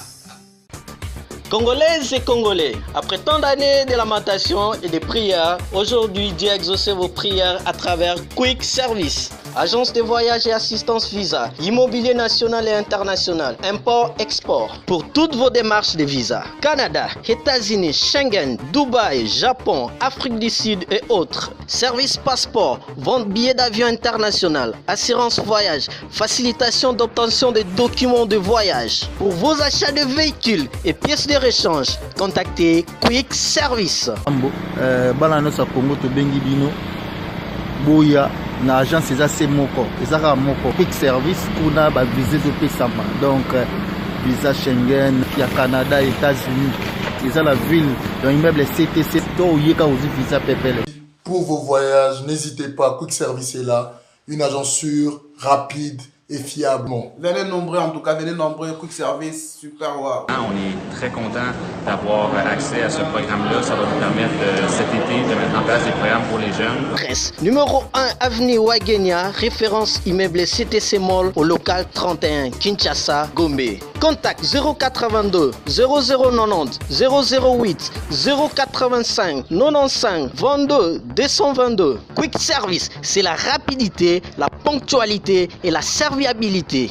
Congolaises et Congolais, après tant d'années de lamentation et de prières, aujourd'hui Dieu a exaucé vos prières à travers Quick Service. Agence de voyage et assistance visa, immobilier national et international, import-export. Pour toutes vos démarches de visa, Canada, États-Unis, Schengen, Dubaï, Japon, Afrique du Sud et autres. Service passeport, vente billets d'avion international, assurance voyage, facilitation d'obtention de documents de voyage. Pour vos achats de véhicules et pièces de rechange, contactez Quick Service. Balanosa Congo to bengi bino boya na agence eza moko ezaka moko Quick Service kuna ba visa zopesama donc visa Schengen ya Canada, États-Unis, eza la ville dans immeuble CTC to yeka ozi visa pepele. Pour vos voyages, n'hésitez pas, Quick Service est là, une agence sûre, rapide et fiable. Venez nombreux, en tout cas, venez nombreux, Quick Service, super wow. On est très content d'avoir accès à ce programme-là. Ça va nous permettre cet été de mettre en place des programmes pour les jeunes. Adresse numéro 1 avenue Wagenia, référence immeuble CTC Mall au local 31, Kinshasa, Gombe. Contact 082 0090 008 085 95 22 222. Quick Service, c'est la rapidité, la ponctualité et la serviabilité.